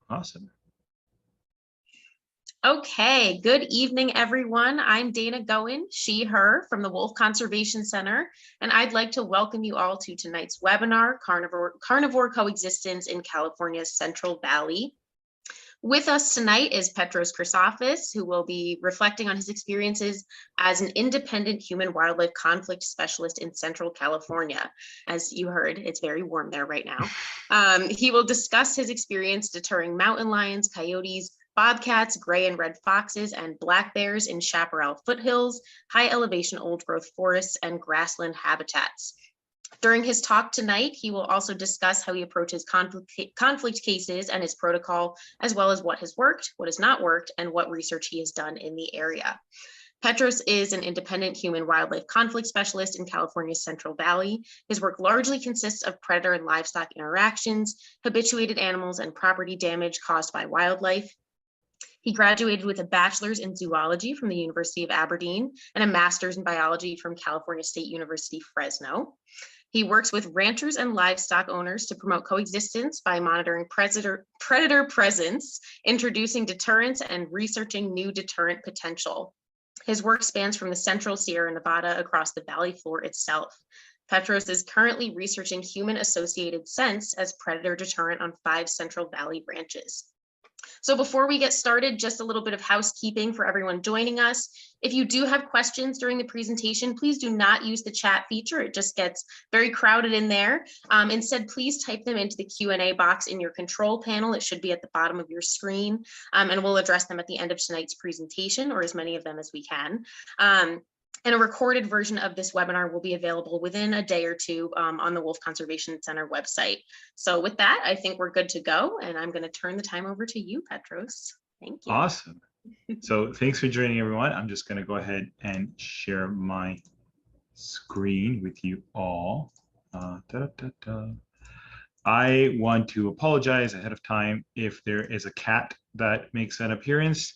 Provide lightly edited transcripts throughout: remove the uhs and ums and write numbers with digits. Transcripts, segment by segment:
Awesome. Okay, good evening, everyone. I'm Dana Goen, she, her, from the Wolf Conservation Center, and I'd like to welcome you all to tonight's webinar, Carnivore Coexistence in California's Central Valley. With us tonight is Petros Chrysafis, who will be reflecting on his experiences as an independent human-wildlife conflict specialist in Central California. As you heard, it's very warm there right now. He will discuss his experience deterring mountain lions, coyotes, bobcats, gray and red foxes, and black bears in chaparral foothills, high elevation old growth forests, and grassland habitats. During his talk tonight, he will also discuss how he approaches conflict cases and his protocol, as well as what has worked, what has not worked, and what research he has done in the area. Petros is an independent human-wildlife conflict specialist in California's Central Valley. His work largely consists of predator and livestock interactions, habituated animals, and property damage caused by wildlife. He graduated with a bachelor's in zoology from the University of Aberdeen and a master's in biology from California State University Fresno. He works with ranchers and livestock owners to promote coexistence by monitoring predator presence, introducing deterrence, and researching new deterrent potential. His work spans from the central Sierra Nevada across the valley floor itself. Petros is currently researching human-associated scents as predator deterrent on 5 Central Valley ranches. So before we get started, just a little bit of housekeeping for everyone joining us. If you do have questions during the presentation, please do not use the chat feature. It just gets very crowded in there. Instead, please type them into the Q&A box in your control panel. It should be at the bottom of your screen, and we'll address them at the end of tonight's presentation, or as many of them as we can. And a recorded version of this webinar will be available within a day or two on the Wolf Conservation Center website. So with that, I think we're good to go, and I'm going to turn the time over to you, Petros. Thank you. Awesome. So thanks for joining, everyone. I'm just going to go ahead and share my screen with you all. I want to apologize ahead of time if there is a cat that makes an appearance.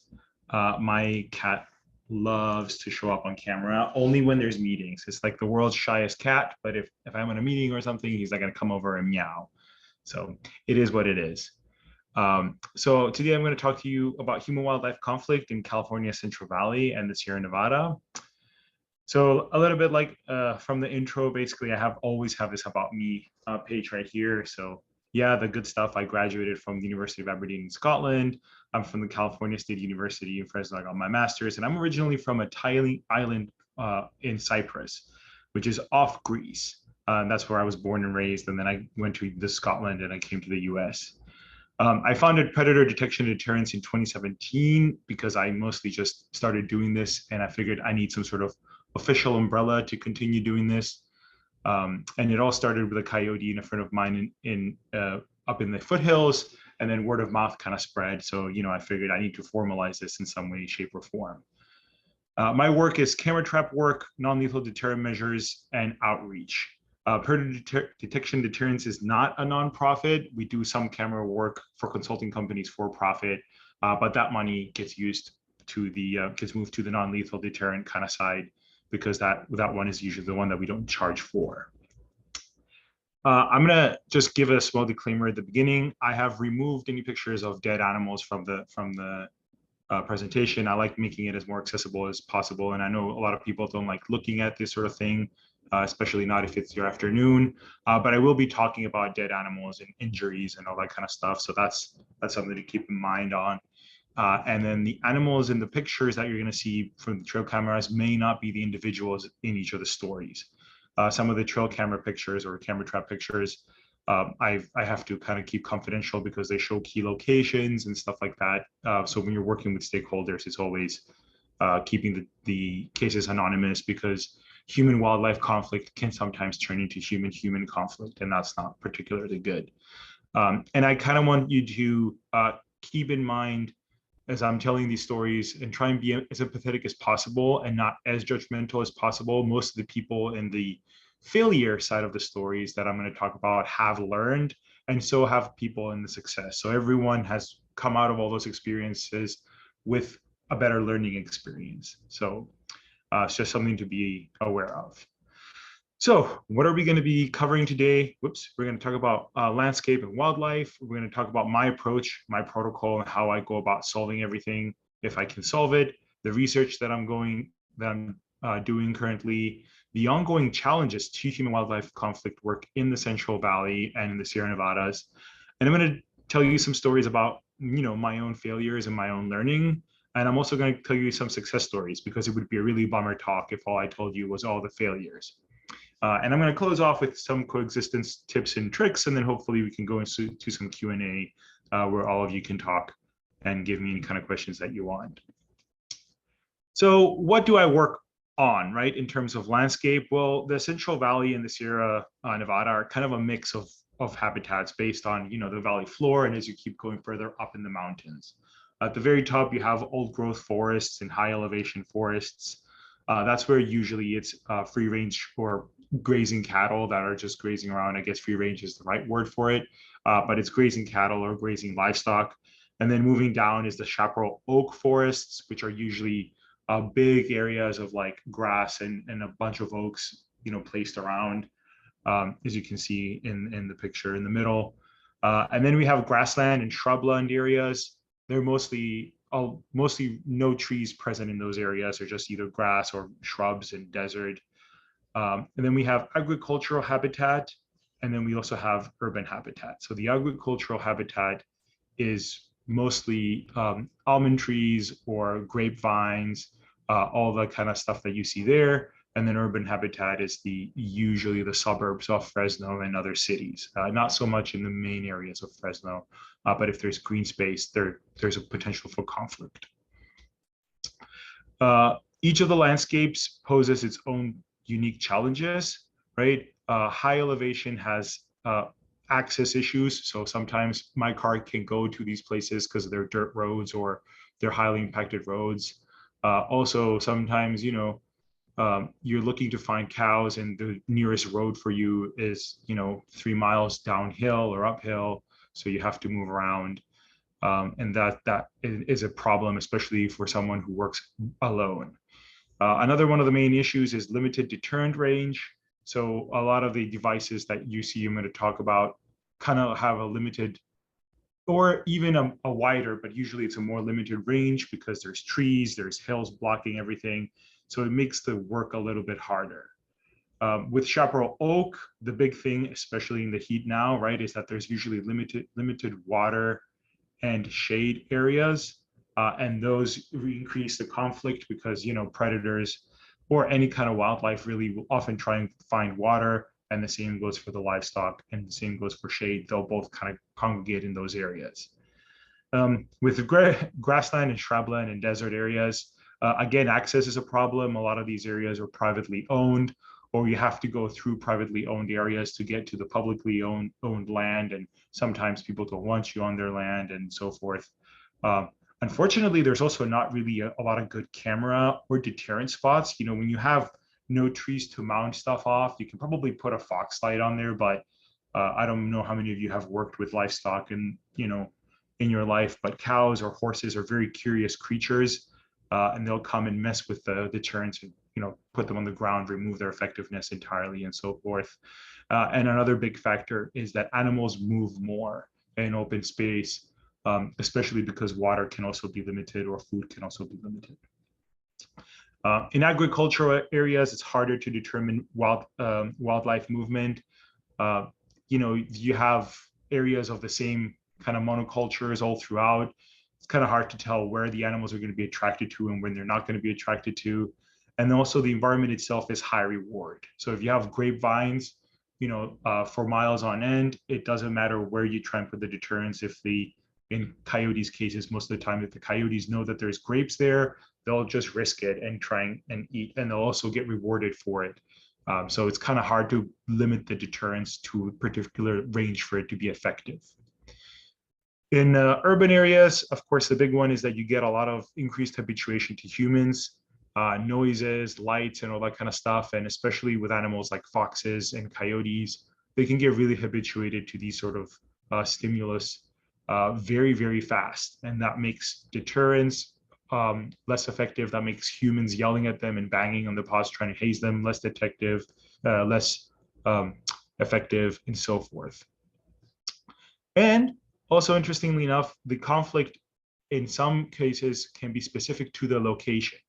My cat loves to show up on camera only when there's meetings. It's like the world's shyest cat, but if I'm in a meeting or something, he's not going to come over and meow. So it is what it is. So today I'm going to talk to you about human-wildlife conflict in California Central Valley and the Sierra Nevada. So a little bit like from the intro, basically, I always have this about me page right here. So yeah, the good stuff. I graduated from the University of Aberdeen in Scotland. I'm from the California State University in Fresno. I got my master's, and I'm originally from a tiny island in Cyprus, which is off Greece. That's where I was born and raised, and then I went to Scotland, and I came to the US. I founded Predator Detection and Deterrence in 2017 because I mostly just started doing this, and I figured I need some sort of official umbrella to continue doing this. And it all started with a coyote and a friend of mine up in the foothills, and then word of mouth kind of spread. So, I figured I need to formalize this in some way, shape, or form. My work is camera trap work, non-lethal deterrent measures, and outreach. Predator Detection Deterrence is not a nonprofit. We do some camera work for consulting companies for profit, but that money gets used to gets moved to the non-lethal deterrent kind of side, because that one is usually the one that we don't charge for. I'm gonna just give a small disclaimer at the beginning. I have removed any pictures of dead animals from the presentation. I like making it as more accessible as possible, and I know a lot of people don't like looking at this sort of thing, especially not if it's your afternoon. But I will be talking about dead animals and injuries and all that kind of stuff. So that's something to keep in mind on. And then the animals in the pictures that you're going to see from the trail cameras may not be the individuals in each of the stories. Some of the trail camera pictures or camera trap pictures, I have to kind of keep confidential because they show key locations and stuff like that. So when you're working with stakeholders, it's always keeping the cases anonymous, because human-wildlife conflict can sometimes turn into human-human conflict, and that's not particularly good. And I kind of want you to keep in mind, as I'm telling these stories, and try and be as empathetic as possible and not as judgmental as possible. Most of the people in the failure side of the stories that I'm going to talk about have learned, and so have people in the success. So everyone has come out of all those experiences with a better learning experience. So it's just something to be aware of. So what are we going to be covering today? Whoops, we're going to talk about landscape and wildlife. We're going to talk about my approach, my protocol, and how I go about solving everything if I can solve it, the research that I'm doing currently, the ongoing challenges to human wildlife conflict work in the Central Valley and in the Sierra Nevadas. And I'm going to tell you some stories about, my own failures and my own learning. And I'm also going to tell you some success stories because it would be a really bummer talk if all I told you was all the failures. And I'm going to close off with some coexistence tips and tricks, and then hopefully we can go into some Q&A where all of you can talk and give me any kind of questions that you want. So what do I work on, right, in terms of landscape? Well, the Central Valley and the Sierra Nevada are kind of a mix of habitats based on, the valley floor, and as you keep going further up in the mountains. At the very top, you have old growth forests and high elevation forests. That's where usually it's free range or grazing cattle that are just grazing around. I guess free range is the right word for it, but it's grazing cattle or grazing livestock. And then moving down is the chaparral oak forests, which are usually big areas of like grass and a bunch of oaks, placed around, as you can see in the picture in the middle. And then we have grassland and shrubland areas. They're mostly no trees present in those areas. They're just either grass or shrubs and desert. And then we have agricultural habitat, and then we also have urban habitat. So the agricultural habitat is mostly almond trees or grapevines, all the kind of stuff that you see there. And then urban habitat is usually the suburbs of Fresno and other cities. Not so much in the main areas of Fresno, but if there's green space, there's a potential for conflict. Each of the landscapes poses its own unique challenges, right? High elevation has access issues. So sometimes my car can go to these places because they're dirt roads or they're highly impacted roads. Also, sometimes, you're looking to find cows and the nearest road for you is, 3 miles downhill or uphill. So you have to move around. And that is a problem, especially for someone who works alone. Another one of the main issues is limited deterrent range. So a lot of the devices that you see I'm going to talk about kind of have a limited or even a wider, but usually it's a more limited range because there's trees, there's hills blocking everything. So it makes the work a little bit harder. With chaparral oak, the big thing, especially in the heat now, right, is that there's usually limited water and shade areas. And those increase the conflict because, predators or any kind of wildlife really will often try and find water. And the same goes for the livestock and the same goes for shade. They'll both kind of congregate in those areas. With the grassland and shrubland and desert areas, again, access is a problem. A lot of these areas are privately owned, or you have to go through privately owned areas to get to the publicly owned land. And sometimes people don't want you on their land and so forth. Unfortunately, there's also not really a lot of good camera or deterrent spots. When you have no trees to mount stuff off, you can probably put a fox light on there, but I don't know how many of you have worked with livestock and, in your life, but cows or horses are very curious creatures, and they'll come and mess with the deterrents and, put them on the ground, remove their effectiveness entirely and so forth. And another big factor is that animals move more in open space, especially because water can also be limited or food can also be limited. In agricultural areas, it's harder to determine wildlife movement. You have areas of the same kind of monocultures all throughout. It's kind of hard to tell where the animals are going to be attracted to and when they're not going to be attracted to. And also the environment itself is high reward. So if you have grapevines, for miles on end, it doesn't matter where you try and put the deterrents. In coyotes cases, most of the time, if the coyotes know that there's grapes there, they'll just risk it and try and eat, and they'll also get rewarded for it. So it's kind of hard to limit the deterrence to a particular range for it to be effective. In urban areas, of course, the big one is that you get a lot of increased habituation to humans, noises, lights, and all that kind of stuff. And especially with animals like foxes and coyotes, they can get really habituated to these sort of stimulus very, very fast. And that makes deterrence less effective. That makes humans yelling at them and banging on the paws trying to haze them less effective. less effective, and so forth. And also, interestingly enough, the conflict in some cases can be specific to the location.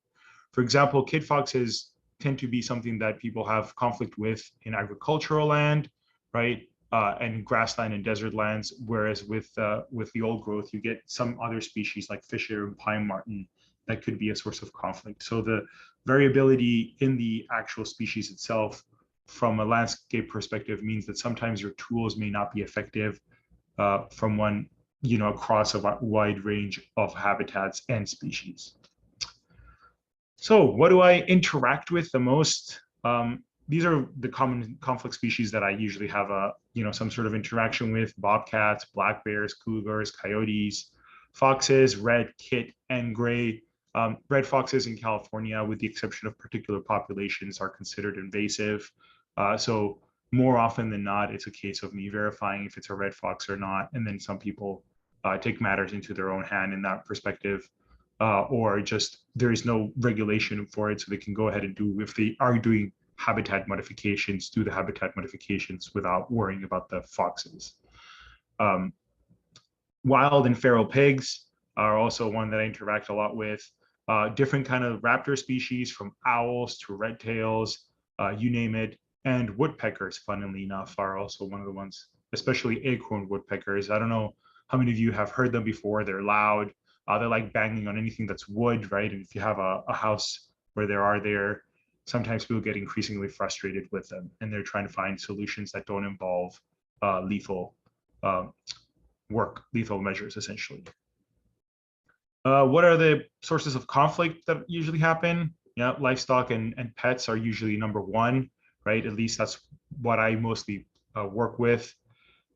For example, kid foxes tend to be something that people have conflict with in agricultural land, right? And grassland and desert lands, whereas with the old growth, you get some other species like fisher and pine marten that could be a source of conflict. So the variability in the actual species itself from a landscape perspective means that sometimes your tools may not be effective from one, across a wide range of habitats and species. So what do I interact with the most? These are the common conflict species that I usually have some sort of interaction with: bobcats, black bears, cougars, coyotes, foxes, red, kit, and gray. Red foxes in California, with the exception of particular populations, are considered invasive. So more often than not, it's a case of me verifying if it's a red fox or not. And then some people take matters into their own hand in that perspective. Or just there is no regulation for it, so they can go ahead and do, if they are doing habitat modifications, do the habitat modifications without worrying about the foxes. Wild and feral pigs are also one that I interact a lot with. Different kind of raptor species, from owls to red tails, you name it. And woodpeckers, funnily enough, are also one of the ones, especially acorn woodpeckers. I don't know how many of you have heard them before. They're loud. They're like banging on anything that's wood, right? And if you have a house where there, sometimes people get increasingly frustrated with them, and they're trying to find solutions that don't involve lethal measures, essentially. What are the sources of conflict that usually happen? Yeah, livestock and pets are usually number one, right? At least that's what I mostly work with.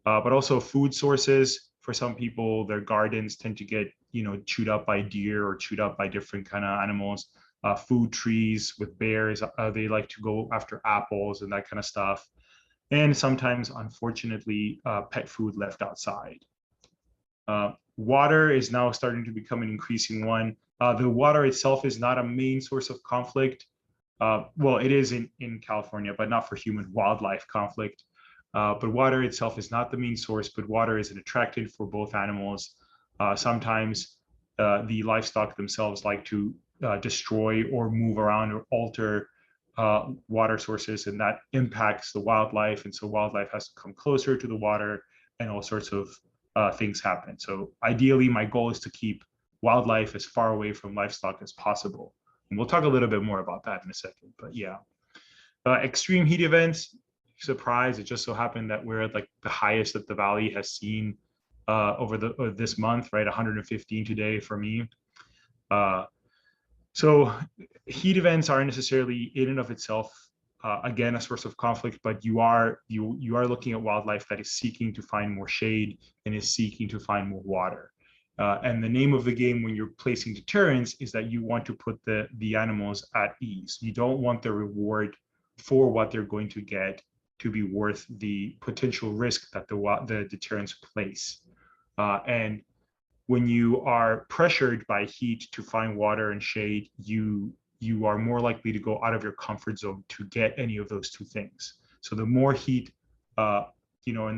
But also food sources. For some people, their gardens tend to get chewed up by deer or chewed up by different kind of animals. Food trees with bears, they like to go after apples and that kind of stuff. And sometimes, unfortunately, pet food left outside. Water is now starting to become an increasing one. The water itself is not a main source of conflict. Well, it is in California, but not for human-wildlife conflict. But water itself is not the main source, but water is an attractant for both animals. Sometimes the livestock themselves like to destroy or move around or alter water sources, and that impacts the wildlife. And so wildlife has to come closer to the water, and all sorts of things happen. So ideally, my goal is to keep wildlife as far away from livestock as possible. And we'll talk a little bit more about that in a second, but yeah. Extreme heat events, surprise, it just so happened that we're at like the highest that the valley has seen over this month, right? 115 today for me. So heat events aren't necessarily in and of itself, again, a source of conflict, but you are looking at wildlife that is seeking to find more shade and is seeking to find more water. And the name of the game when you're placing deterrence is that you want to put the animals at ease. You don't want the reward for what they're going to get to be worth the potential risk that the deterrents place. And when you are pressured by heat to find water and shade, you are more likely to go out of your comfort zone to get any of those two things. So the more heat, and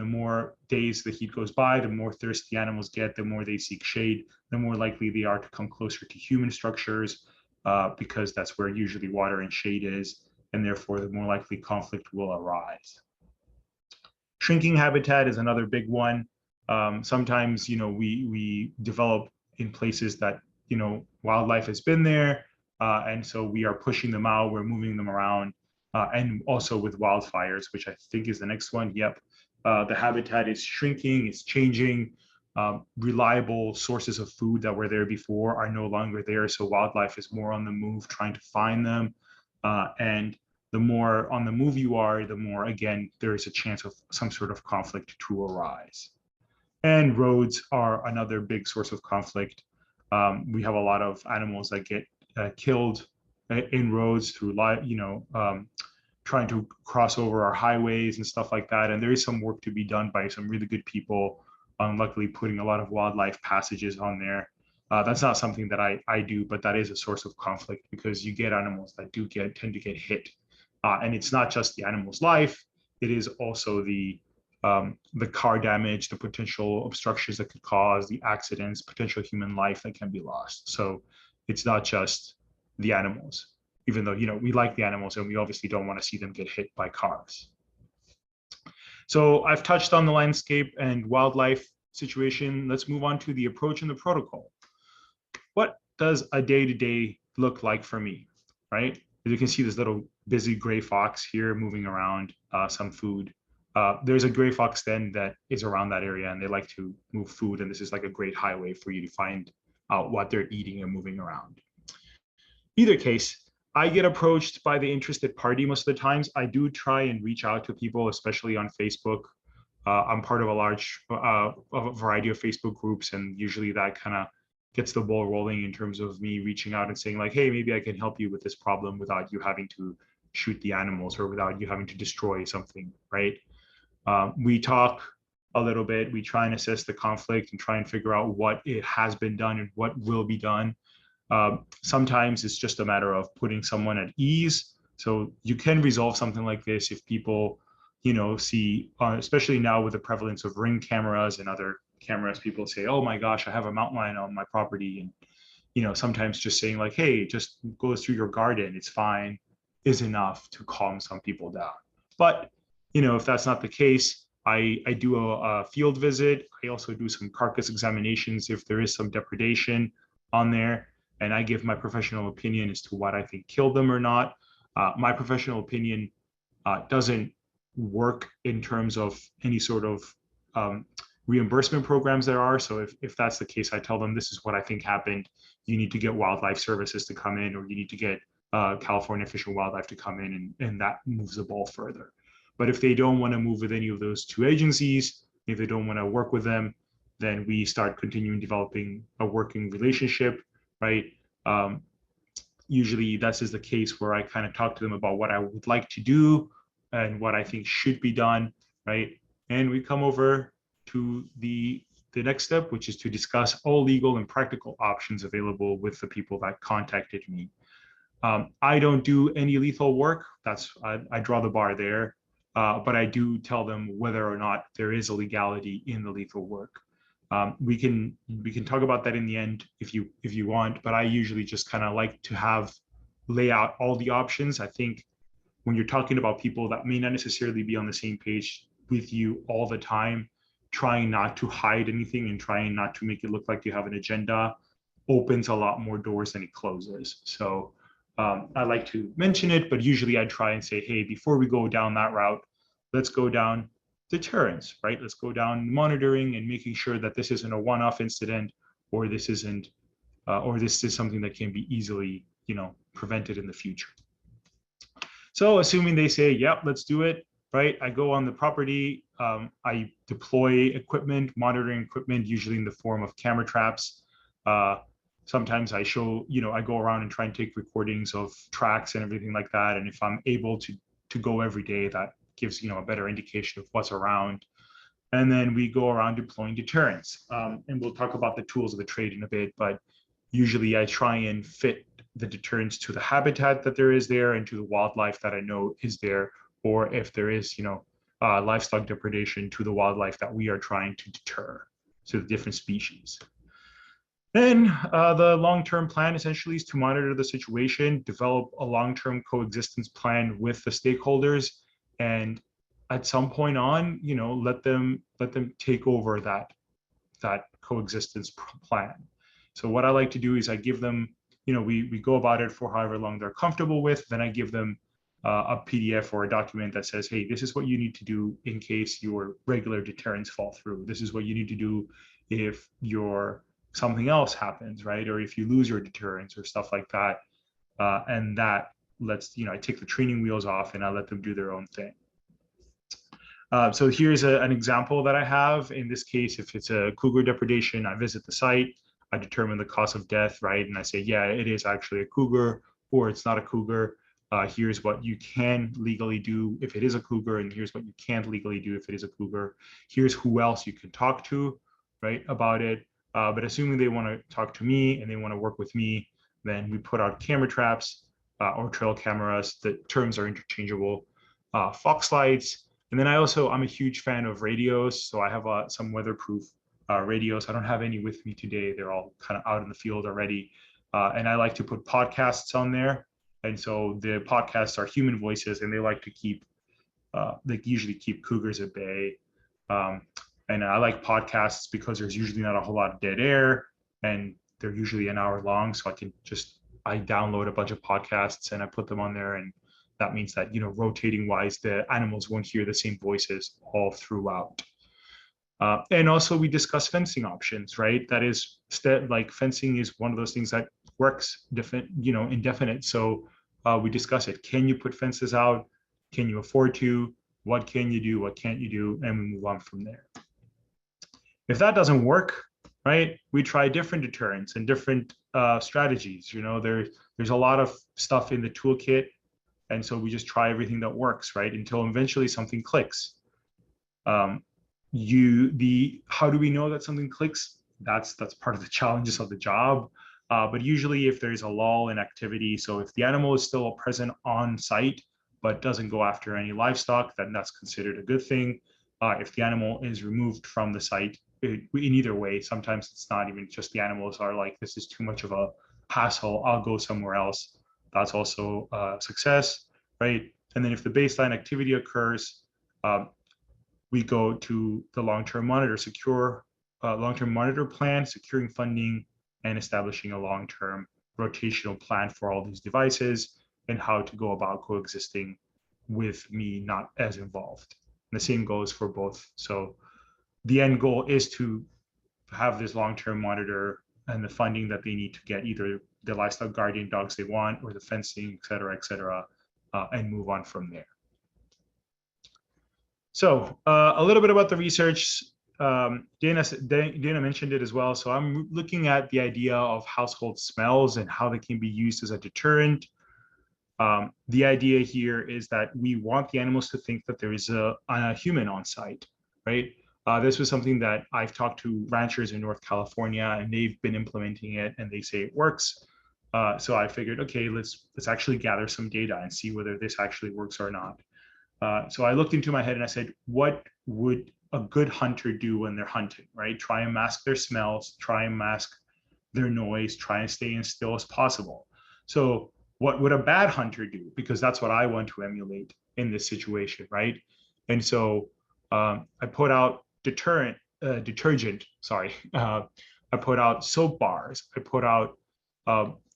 the more days the heat goes by, the more thirsty animals get, the more they seek shade, the more likely they are to come closer to human structures, because that's where usually water and shade is, and therefore the more likely conflict will arise. Shrinking habitat is another big one. Sometimes, we develop in places that, wildlife has been there, and so we are pushing them out, we're moving them around, and also with wildfires, which I think is the next one. Yep, the habitat is shrinking, it's changing. Reliable sources of food that were there before are no longer there, so wildlife is more on the move trying to find them, and the more on the move you are, the more, again, there is a chance of some sort of conflict to arise. And roads are another big source of conflict. We have a lot of animals that get killed in roads through, trying to cross over our highways and stuff like that. And there is some work to be done by some really good people on luckily putting a lot of wildlife passages on there. That's not something that I do, but that is a source of conflict, because you get animals that tend to get hit And it's not just the animal's life, it is also the car damage, the potential obstructions that could cause, the accidents, potential human life that can be lost. So it's not just the animals, even though, you know, we like the animals and we obviously don't want to see them get hit by cars. So I've touched on the landscape and wildlife situation. Let's move on to the approach and the protocol. What does a day-to-day look like for me, right? As you can see this little busy gray fox here moving around some food. There's a gray fox den that is around that area and they like to move food, and this is like a great highway for you to find out what they're eating and moving around. Either case, I get approached by the interested party most of the times. I do try and reach out to people, especially on Facebook. I'm part of a large a variety of Facebook groups, and usually that kind of gets the ball rolling in terms of me reaching out and saying like, hey, maybe I can help you with this problem without you having to shoot the animals or without you having to destroy something, right? We talk a little bit, we try and assess the conflict and try and figure out what it has been done and what will be done. Sometimes it's just a matter of putting someone at ease. So you can resolve something like this if people, you know, see, especially now with the prevalence of Ring cameras and other cameras, people say, oh my gosh, I have a mountain lion on my property. And, you know, sometimes just saying like, hey, just go through your garden, it's fine, is enough to calm some people down. But, you know, if that's not the case, I do a field visit. I also do some carcass examinations if there is some depredation on there. And I give my professional opinion as to what I think killed them or not. My professional opinion doesn't work in terms of any sort of reimbursement programs there are. So if that's the case, I tell them this is what I think happened. You need to get wildlife services to come in, or you need to get California Fish and Wildlife to come in, and that moves the ball further. But if they don't want to move with any of those two agencies, if they don't want to work with them, then we start continuing developing a working relationship, right? Usually this is the case where I kind of talk to them about what I would like to do and what I think should be done, right? And we come over to the next step, which is to discuss all legal and practical options available with the people that contacted me. I don't do any lethal work. I draw the bar there, but I do tell them whether or not there is a legality in the lethal work. We can talk about that in the end if you want, but I usually just kind of like to lay out all the options. I think when you're talking about people that may not necessarily be on the same page with you all the time, trying not to hide anything and trying not to make it look like you have an agenda opens a lot more doors than it closes. So I like to mention it, but usually I try and say, hey, before we go down that route, let's go down deterrence, right? Let's go down monitoring and making sure that this isn't a one-off incident, or this isn't, or this is something that can be easily, you know, prevented in the future. So assuming they say, yep, let's do it, right? I go on the property, I deploy equipment, monitoring equipment, usually in the form of camera traps. Sometimes I show, you know, I go around and try and take recordings of tracks and everything like that. And if I'm able to go every day, that gives, you know, a better indication of what's around. And then we go around deploying deterrents. And we'll talk about the tools of the trade in a bit, but usually I try and fit the deterrents to the habitat that there is there and to the wildlife that I know is there, or if there is, you know, livestock depredation, to the wildlife that we are trying to deter, so the different species. Then the long-term plan essentially is to monitor the situation, develop a long-term coexistence plan with the stakeholders, and at some point on, you know, let them take over that coexistence plan. So what I like to do is I give them, you know, we go about it for however long they're comfortable with. Then I give them a PDF or a document that says, hey, this is what you need to do in case your regular deterrents fall through. This is what you need to do if something else happens, right? Or if you lose your deterrents or stuff like that. And that lets, you know, I take the training wheels off and I let them do their own thing. So here's an example that I have. In this case, if it's a cougar depredation, I visit the site, I determine the cause of death, right? And I say, yeah, it is actually a cougar, or it's not a cougar. Here's what you can legally do if it is a cougar, and here's what you can't legally do if it is a cougar. Here's who else you can talk to, right, about it. But assuming they want to talk to me and they want to work with me, then we put out camera traps. or trail cameras. The terms are interchangeable. Fox lights. And then I'm a huge fan of radios. So I have some weatherproof radios. I don't have any with me today. They're all kind of out in the field already. And I like to put podcasts on there. And so the podcasts are human voices, and they like to they usually keep cougars at bay. And I like podcasts because there's usually not a whole lot of dead air, and they're usually an hour long. So I download a bunch of podcasts and I put them on there. And that means that, rotating wise, the animals won't hear the same voices all throughout. And also we discuss fencing options, right? That is, like, fencing is one of those things that works indefinite. So we discuss it. Can you put fences out? Can you afford to? What can you do? What can't you do? And we move on from there. If that doesn't work, right, we try different deterrents and different strategies. There's a lot of stuff in the toolkit. And so we just try everything that works, right, until eventually something clicks. How do we know that something clicks? That's part of the challenges of the job. But usually if there's a lull in activity, so if the animal is still present on site, but doesn't go after any livestock, then that's considered a good thing. If the animal is removed from the site, in either way, sometimes it's not even just the animals are like, this is too much of a hassle, I'll go somewhere else. That's also a success, right? And then if the baseline activity occurs, we go to the long-term monitor plan, securing funding, and establishing a long-term rotational plan for all these devices and how to go about coexisting with me not as involved. And the same goes for both. So the end goal is to have this long-term monitor and the funding that they need to get either the livestock guardian dogs they want or the fencing, et cetera, and move on from there. So a little bit about the research. Dana mentioned it as well. So I'm looking at the idea of household smells and how they can be used as a deterrent. The idea here is that we want the animals to think that there is a human on site, right? This was something that I've talked to ranchers in North California, and they've been implementing it, and they say it works. So I figured, okay, let's actually gather some data and see whether this actually works or not. So I looked into my head and I said, what would a good hunter do when they're hunting, right? Try and mask their smells, try and mask their noise, try and stay as still as possible. So what would a bad hunter do? Because that's what I want to emulate in this situation, right? And so I put out detergent. I put out soap bars. I put out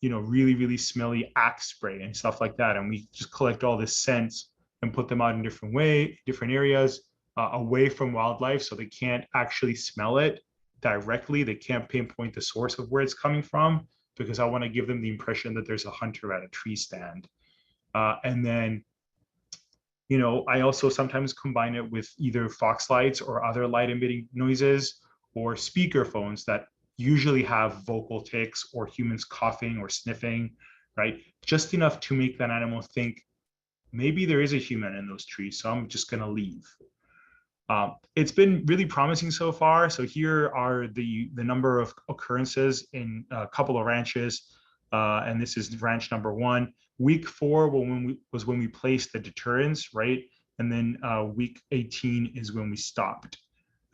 really, really smelly axe spray and stuff like that. And we just collect all this scents and put them out in different areas away from wildlife, so they can't actually smell it directly. They can't pinpoint the source of where it's coming from, because I want to give them the impression that there's a hunter at a tree stand. And then, I also sometimes combine it with either fox lights or other light emitting noises or speaker phones that usually have vocal tics or humans coughing or sniffing, right? Just enough to make that animal think, maybe there is a human in those trees, so I'm just going to leave. It's been really promising so far. So here are the number of occurrences in a couple of ranches, and this is ranch number 1. Week 4 was when we placed the deterrents, right? And then week 18 is when we stopped.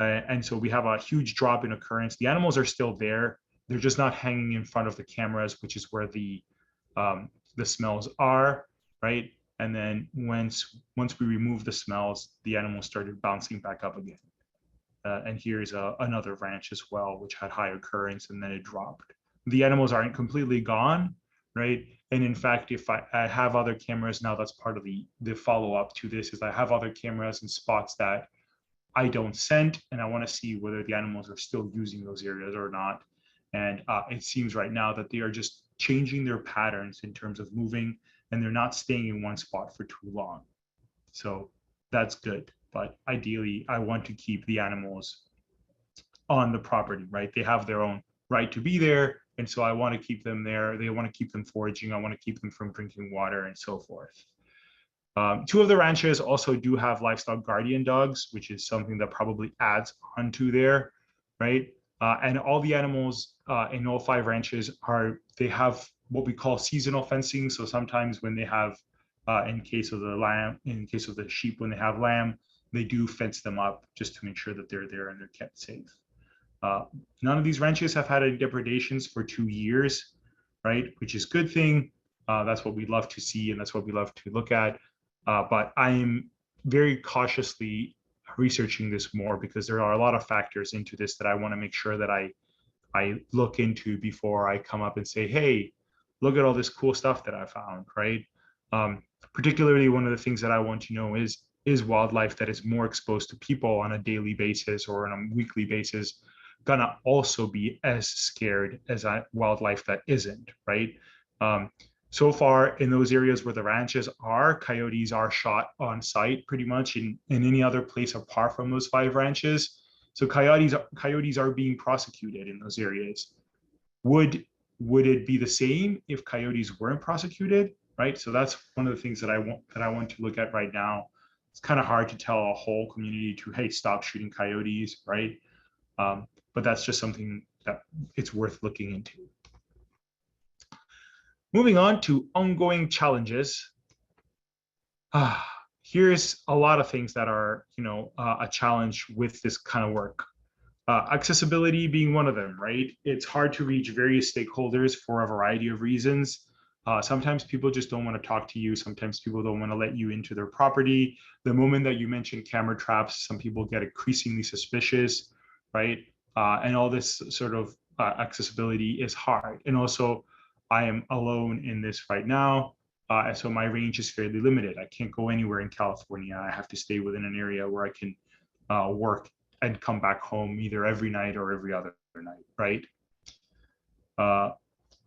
And so we have a huge drop in occurrence. The animals are still there. They're just not hanging in front of the cameras, which is where the smells are, right? And then once we remove the smells, the animals started bouncing back up again. And here's another ranch as well, which had high occurrence, and then it dropped. The animals aren't completely gone, right? And in fact, if I have other cameras now, that's part of the follow-up to this, is I have other cameras in spots that I don't scent, and I want to see whether the animals are still using those areas or not. And it seems right now that they are just changing their patterns in terms of moving, and they're not staying in one spot for too long. So that's good. But ideally, I want to keep the animals on the property, right? They have their own right to be there. And so I want to keep them there. They want to keep them foraging. I want to keep them from drinking water and so forth. 2 of the ranches also do have livestock guardian dogs, which is something that probably adds onto there, right? And all the animals in all 5 ranches they have what we call seasonal fencing. So sometimes when they have, in case of the sheep, when they have lamb, they do fence them up just to make sure that they're there and they're kept safe. None of these ranches have had any depredations for 2 years, right? Which is a good thing. That's what we love to see, and that's what we love to look at. But I am very cautiously researching this more because there are a lot of factors into this that I want to make sure that I look into before I come up and say, hey, look at all this cool stuff that I found, right? Particularly one of the things that I want to know is wildlife that is more exposed to people on a daily basis or on a weekly basis gonna also be as scared as wildlife that isn't, right? So far in those areas where the ranches are, coyotes are shot on site pretty much in any other place apart from those 5 ranches. So coyotes are being prosecuted in those areas. Would it be the same if coyotes weren't prosecuted, right? So that's one of the things that I want to look at right now. It's kind of hard to tell a whole community to, hey, stop shooting coyotes, right? But that's just something that it's worth looking into. Moving on to ongoing challenges. Here's a lot of things that are, a challenge with this kind of work. Accessibility being one of them, right? It's hard to reach various stakeholders for a variety of reasons. Sometimes people just don't want to talk to you. Sometimes people don't want to let you into their property. The moment that you mention camera traps, some people get increasingly suspicious, right? And all this sort of accessibility is hard. And also, I am alone in this right now. So my range is fairly limited. I can't go anywhere in California. I have to stay within an area where I can work and come back home either every night or every other night, right?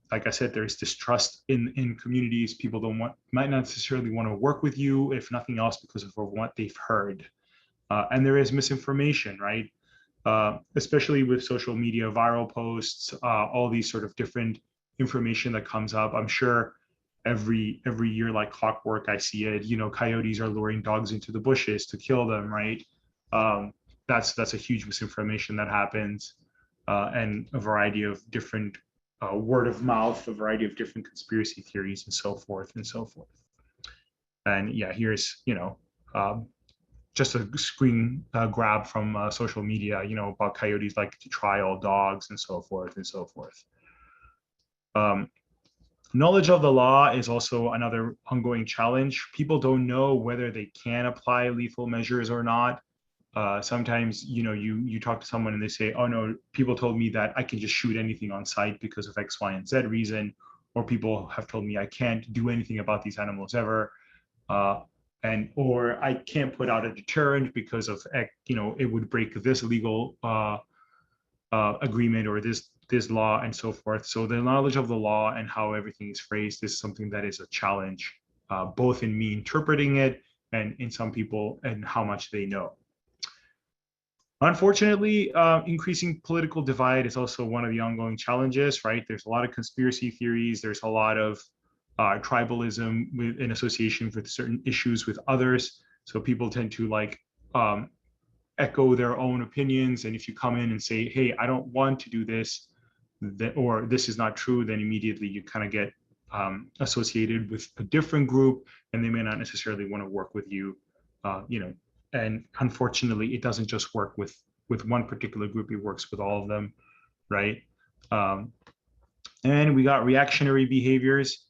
Like I said, there's distrust in communities. People might not necessarily want to work with you, if nothing else, because of what they've heard. And there is misinformation, right? Especially with social media, viral posts, all these sort of different information that comes up. I'm sure every year, like clockwork, I see it. Coyotes are luring dogs into the bushes to kill them, right? That's a huge misinformation that happens, and a variety of different word of mouth, a variety of different conspiracy theories, and so forth and so forth. And yeah, here's just a screen grab from social media, about coyotes like to try all dogs and so forth and so forth. Knowledge of the law is also another ongoing challenge. People don't know whether they can apply lethal measures or not. Sometimes, you talk to someone and they say, oh no, people told me that I can just shoot anything on site because of X, Y, and Z reason, or people have told me I can't do anything about these animals ever. Or I can't put out a deterrent because of, it would break this legal agreement or this law and so forth. So the knowledge of the law and how everything is phrased is something that is a challenge, both in me interpreting it and in some people and how much they know. Unfortunately, increasing political divide is also one of the ongoing challenges, right? There's a lot of conspiracy theories. There's a lot of tribalism in association with certain issues with others. So people tend to echo their own opinions. And if you come in and say, hey, I don't want to do this, or this is not true, then immediately you kind of get associated with a different group, and they may not necessarily want to work with you, And unfortunately, it doesn't just work with one particular group, it works with all of them, right? And we got reactionary behaviors.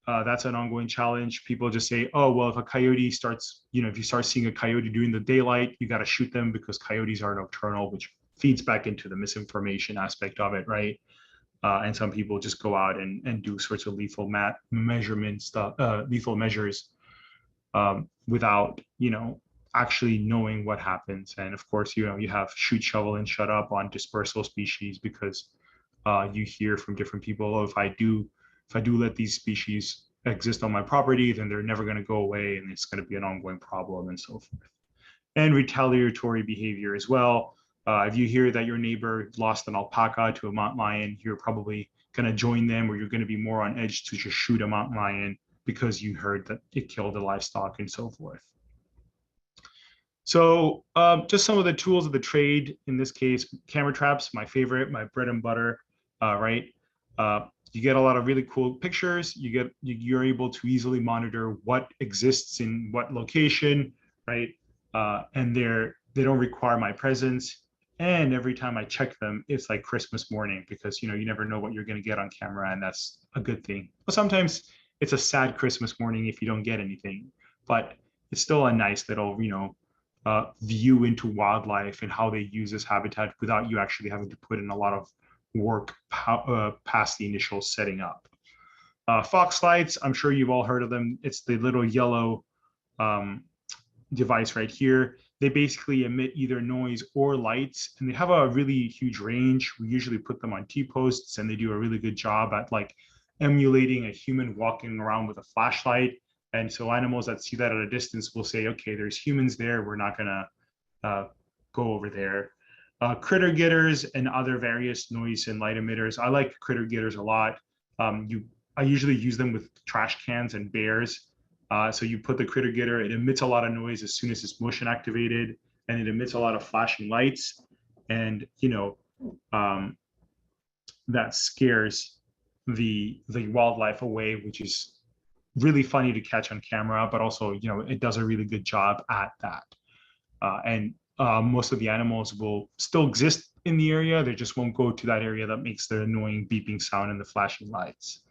That's an ongoing challenge. People just say, oh, well, if a coyote starts, if you start seeing a coyote during the daylight, you got to shoot them because coyotes are nocturnal, which feeds back into the misinformation aspect of it, right? And some people just go out and do sorts of lethal lethal measures without, actually knowing what happens. And of course, you have shoot, shovel, and shut up on dispersal species because you hear from different people, oh, if I do let these species exist on my property, then they're never going to go away and it's going to be an ongoing problem and so forth. And retaliatory behavior as well. If you hear that your neighbor lost an alpaca to a mountain lion, you're probably going to join them, or you're going to be more on edge to just shoot a mountain lion because you heard that it killed the livestock and so forth. So just some of the tools of the trade, in this case, camera traps, my favorite, my bread and butter, right? You get a lot of really cool pictures. You're able to easily monitor what exists in what location, right? And they don't require my presence. And every time I check them, it's like Christmas morning because you never know what you're going to get on camera, and that's a good thing. But sometimes it's a sad Christmas morning if you don't get anything. But it's still a nice little view into wildlife and how they use this habitat without you actually having to put in a lot of work past the initial setting up. Fox lights, I'm sure you've all heard of them. It's the little yellow device right here. They basically emit either noise or lights, and they have a really huge range. We usually put them on T-posts, and they do a really good job at like emulating a human walking around with a flashlight. And so animals that see that at a distance will say, okay, there's humans there. We're not gonna go over there. Critter getters and other various noise and light emitters. I like critter getters a lot. I usually use them with trash cans and bears. So you put the critter getter, it emits a lot of noise as soon as it's motion activated, and it emits a lot of flashing lights. And that scares the wildlife away, which is really funny to catch on camera, but also it does a really good job at that. And most of the animals will still exist in the area. They just won't go to that area that makes the annoying beeping sound and the flashing lights.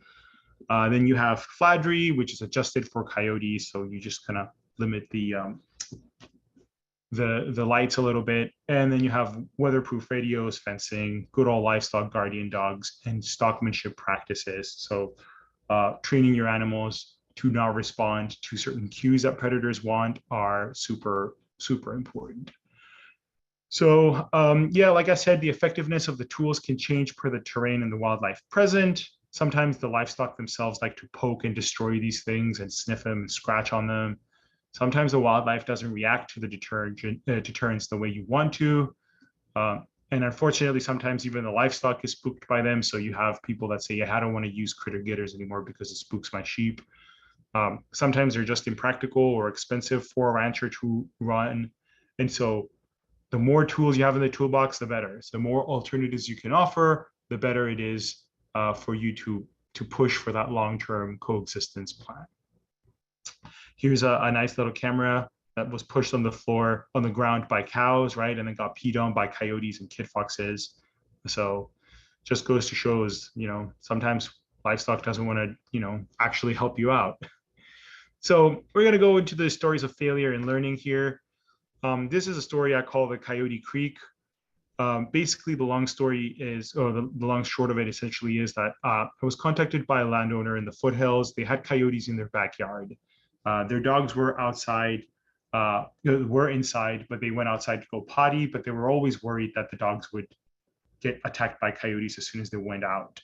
Then you have fladry, which is adjusted for coyotes. So you just kind of limit the lights a little bit. And then you have weatherproof radios, fencing, good old livestock guardian dogs, and stockmanship practices. So training your animals to not respond to certain cues that predators want are super, super important. So yeah, like I said, the effectiveness of the tools can change per the terrain and the wildlife present. Sometimes the livestock themselves like to poke and destroy these things and sniff them and scratch on them. Sometimes the wildlife doesn't react to the deterrence the way you want to. And unfortunately, sometimes even the livestock is spooked by them. So you have people that say, yeah, I don't want to use critter getters anymore because it spooks my sheep. Sometimes they're just impractical or expensive for a rancher to run. And so the more tools you have in the toolbox, the better. So the more alternatives you can offer, the better it is for you to push for that long-term coexistence plan. Here's a nice little camera that was pushed on the floor, on the ground by cows, right? And then got peed on by coyotes and kid foxes. So just goes to show is, sometimes livestock doesn't want to, actually help you out. So we're going to go into the stories of failure and learning here. This is a story I call the Coyote Creek. Basically, the long story is, or the long short of it essentially is that I was contacted by a landowner in the foothills. They had coyotes in their backyard. Their dogs were outside, were inside, but they went outside to go potty, but they were always worried that the dogs would get attacked by coyotes as soon as they went out.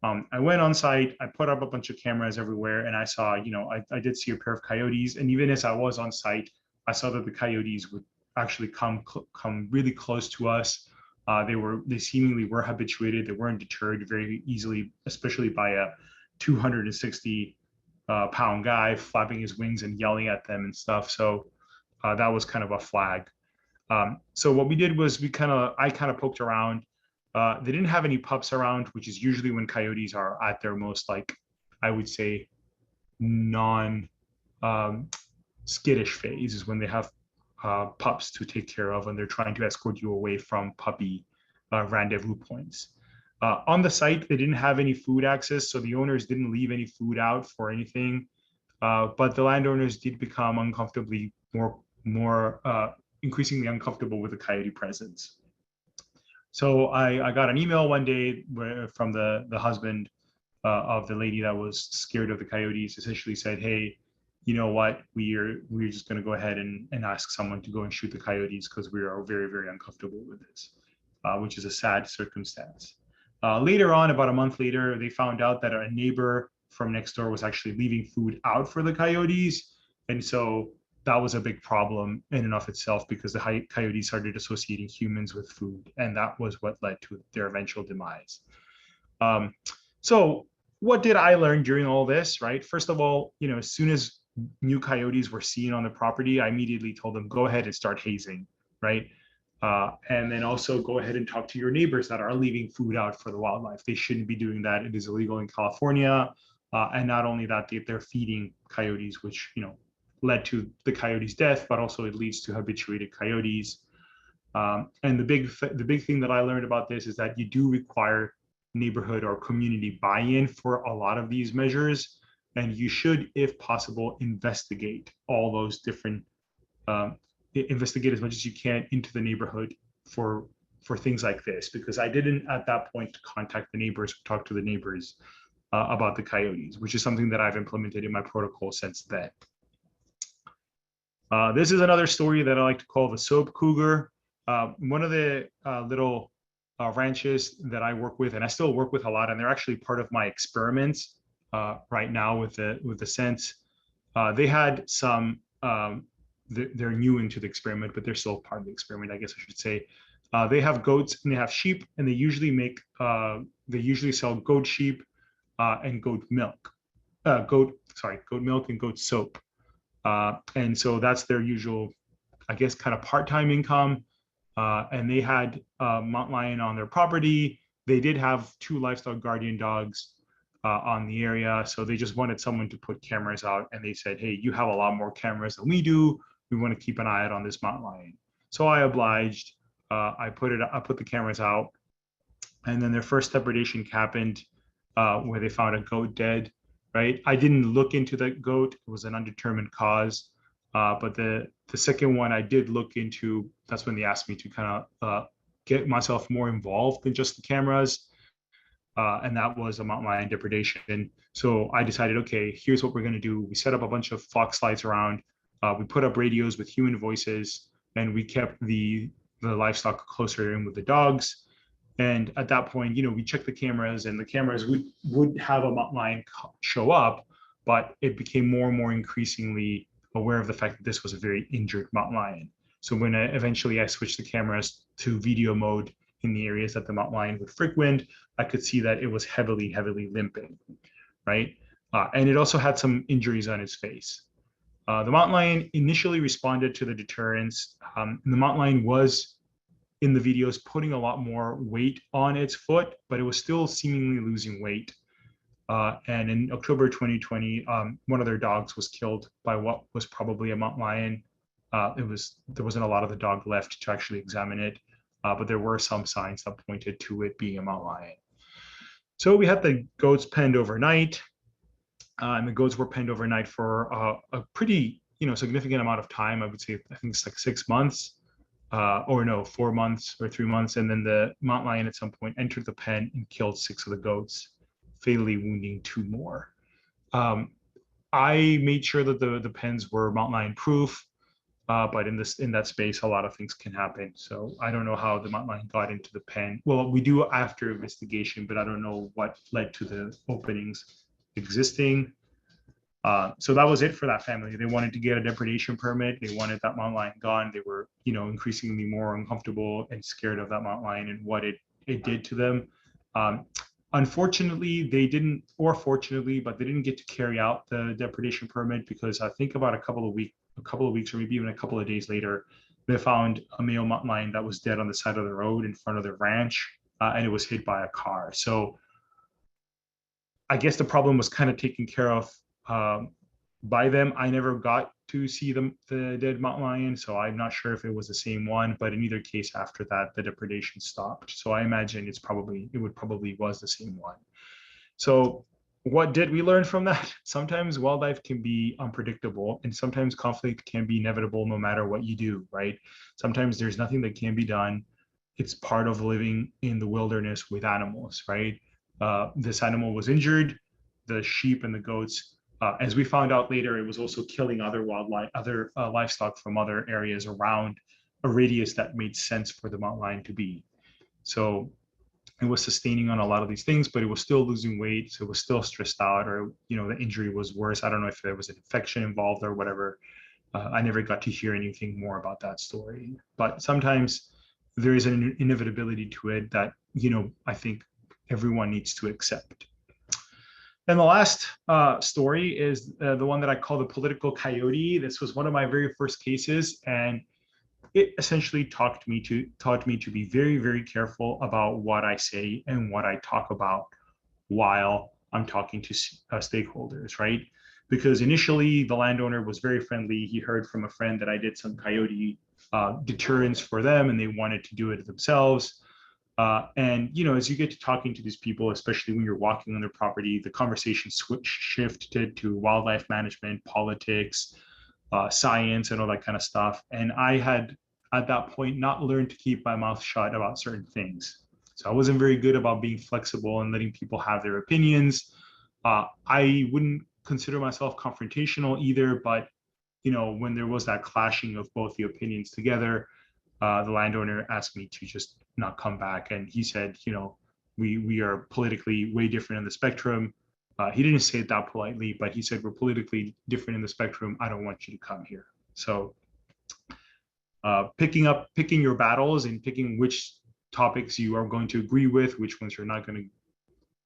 I went on site, I put up a bunch of cameras everywhere, and I saw, I did see a pair of coyotes. And even as I was on site, I saw that the coyotes would actually come really close to us. They seemingly were habituated. They weren't deterred very easily, especially by a 260 pound guy flapping his wings and yelling at them and stuff. So that was kind of a flag. So what we did was I kind of poked around. They didn't have any pups around, which is usually when coyotes are at their most, like, I would say, skittish phase is when they have pups to take care of and they're trying to escort you away from puppy rendezvous points. On the site, they didn't have any food access, so the owners didn't leave any food out for anything. But the landowners did become uncomfortably increasingly uncomfortable with the coyote presence. So I got an email one day from the husband of the lady that was scared of the coyotes. Essentially said, hey, you know what, we're just going to go ahead and ask someone to go and shoot the coyotes because we are very, very uncomfortable with this, which is a sad circumstance. Later on, about a month later, they found out that a neighbor from next door was actually leaving food out for the coyotes. And so that was a big problem in and of itself because the coyotes started associating humans with food. And that was what led to their eventual demise. So what did I learn during all this, right? First of all, as soon as new coyotes were seen on the property, I immediately told them, go ahead and start hazing, right? And then also go ahead and talk to your neighbors that are leaving food out for the wildlife. They shouldn't be doing that. It is illegal in California. And not only that, they're feeding coyotes, which, led to the coyote's death, but also it leads to habituated coyotes. And the big thing that I learned about this is that you do require neighborhood or community buy-in for a lot of these measures, and you should, if possible, investigate all those different investigate as much as you can into the neighborhood for things like this, because I didn't at that point contact the neighbors or talk to the neighbors about the coyotes, which is something that I've implemented in my protocol since then. This is another story that I like to call the soap cougar. One of the little ranches that I work with, and I still work with a lot, and they're actually part of my experiments right now with the scents. They had some, they're new into the experiment, but they're still part of the experiment, I guess I should say. They have goats and they have sheep, and they usually sell goat sheep and goat milk, goat milk and goat soap. And so that's their usual, I guess, kind of part-time income. And they had a mountain lion on their property. They did have 2 livestock guardian dogs on the area. So they just wanted someone to put cameras out. And they said, hey, you have a lot more cameras than we do. We want to keep an eye out on this mountain lion. So I obliged. I put the cameras out. And then their first depredation happened where they found a goat dead. Right. I didn't look into the goat. It was an undetermined cause. But the second one I did look into. That's when they asked me to kind of get myself more involved than just the cameras. And that was a mountain lion depredation. So I decided, okay, here's what we're going to do. We set up a bunch of fox lights around. We put up radios with human voices, and we kept the livestock closer in with the dogs. And at that point, we checked the cameras, and the cameras would have a mountain lion show up, but it became more and more increasingly aware of the fact that this was a very injured mountain lion. So when eventually I switched the cameras to video mode in the areas that the mountain lion would frequent, I could see that it was heavily limping, right? And it also had some injuries on its face. The mountain lion initially responded to the deterrence. And the mountain lion was, in the videos, putting a lot more weight on its foot, but it was still seemingly losing weight. And in October 2020, one of their dogs was killed by what was probably a mountain lion. There wasn't a lot of the dog left to actually examine it, but there were some signs that pointed to it being a mountain lion. So we had the goats penned overnight, and the goats were penned overnight for a pretty significant amount of time. I would say, I think it's like 6 months. 4 months or 3 months, and then the mountain lion at some point entered the pen and killed 6 of the goats, fatally wounding 2 more. I made sure that the pens were mountain lion proof, but in that space, a lot of things can happen. So I don't know how the mountain lion got into the pen. Well, we do after investigation, but I don't know what led to the openings existing. So that was it for that family. They wanted to get a depredation permit. They wanted that mountain lion gone. They were, increasingly more uncomfortable and scared of that mountain lion and what it did to them. Unfortunately, they didn't, or fortunately, but they didn't get to carry out the depredation permit, because I think about a couple of weeks, or maybe even a couple of days later, they found a male mountain lion that was dead on the side of the road in front of their ranch, and it was hit by a car. So I guess the problem was kind of taken care of by them. I never got to see the dead mountain lion, so I'm not sure if it was the same one, but in either case, after that, the depredation stopped. So I imagine it probably was the same one. So what did we learn from that? Sometimes wildlife can be unpredictable, and sometimes conflict can be inevitable no matter what you do, right? Sometimes there's nothing that can be done. It's part of living in the wilderness with animals, right? This animal was injured. The sheep and the goats, as we found out later, it was also killing other livestock from other areas around a radius that made sense for the mountain lion to be. So it was sustaining on a lot of these things, but it was still losing weight. So it was still stressed out, or, the injury was worse. I don't know if there was an infection involved or whatever. I never got to hear anything more about that story. But sometimes there is an inevitability to it that, I think everyone needs to accept. And the last story is the one that I call the political coyote. This was one of my very first cases, and it essentially taught me to be very, very careful about what I say and what I talk about while I'm talking to stakeholders, right? Because initially the landowner was very friendly. He heard from a friend that I did some coyote deterrence for them, and they wanted to do it themselves. And as you get to talking to these people, especially when you're walking on their property, the conversation shifted to wildlife management, politics, science, and all that kind of stuff. And I had at that point not learned to keep my mouth shut about certain things. So I wasn't very good about being flexible and letting people have their opinions. I wouldn't consider myself confrontational either, but when there was that clashing of both the opinions together, the landowner asked me to just not come back. And he said, we are politically way different in the spectrum. He didn't say it that politely, but he said, we're politically different in the spectrum. I don't want you to come here. So picking your battles and picking which topics you are going to agree with, which ones you're not going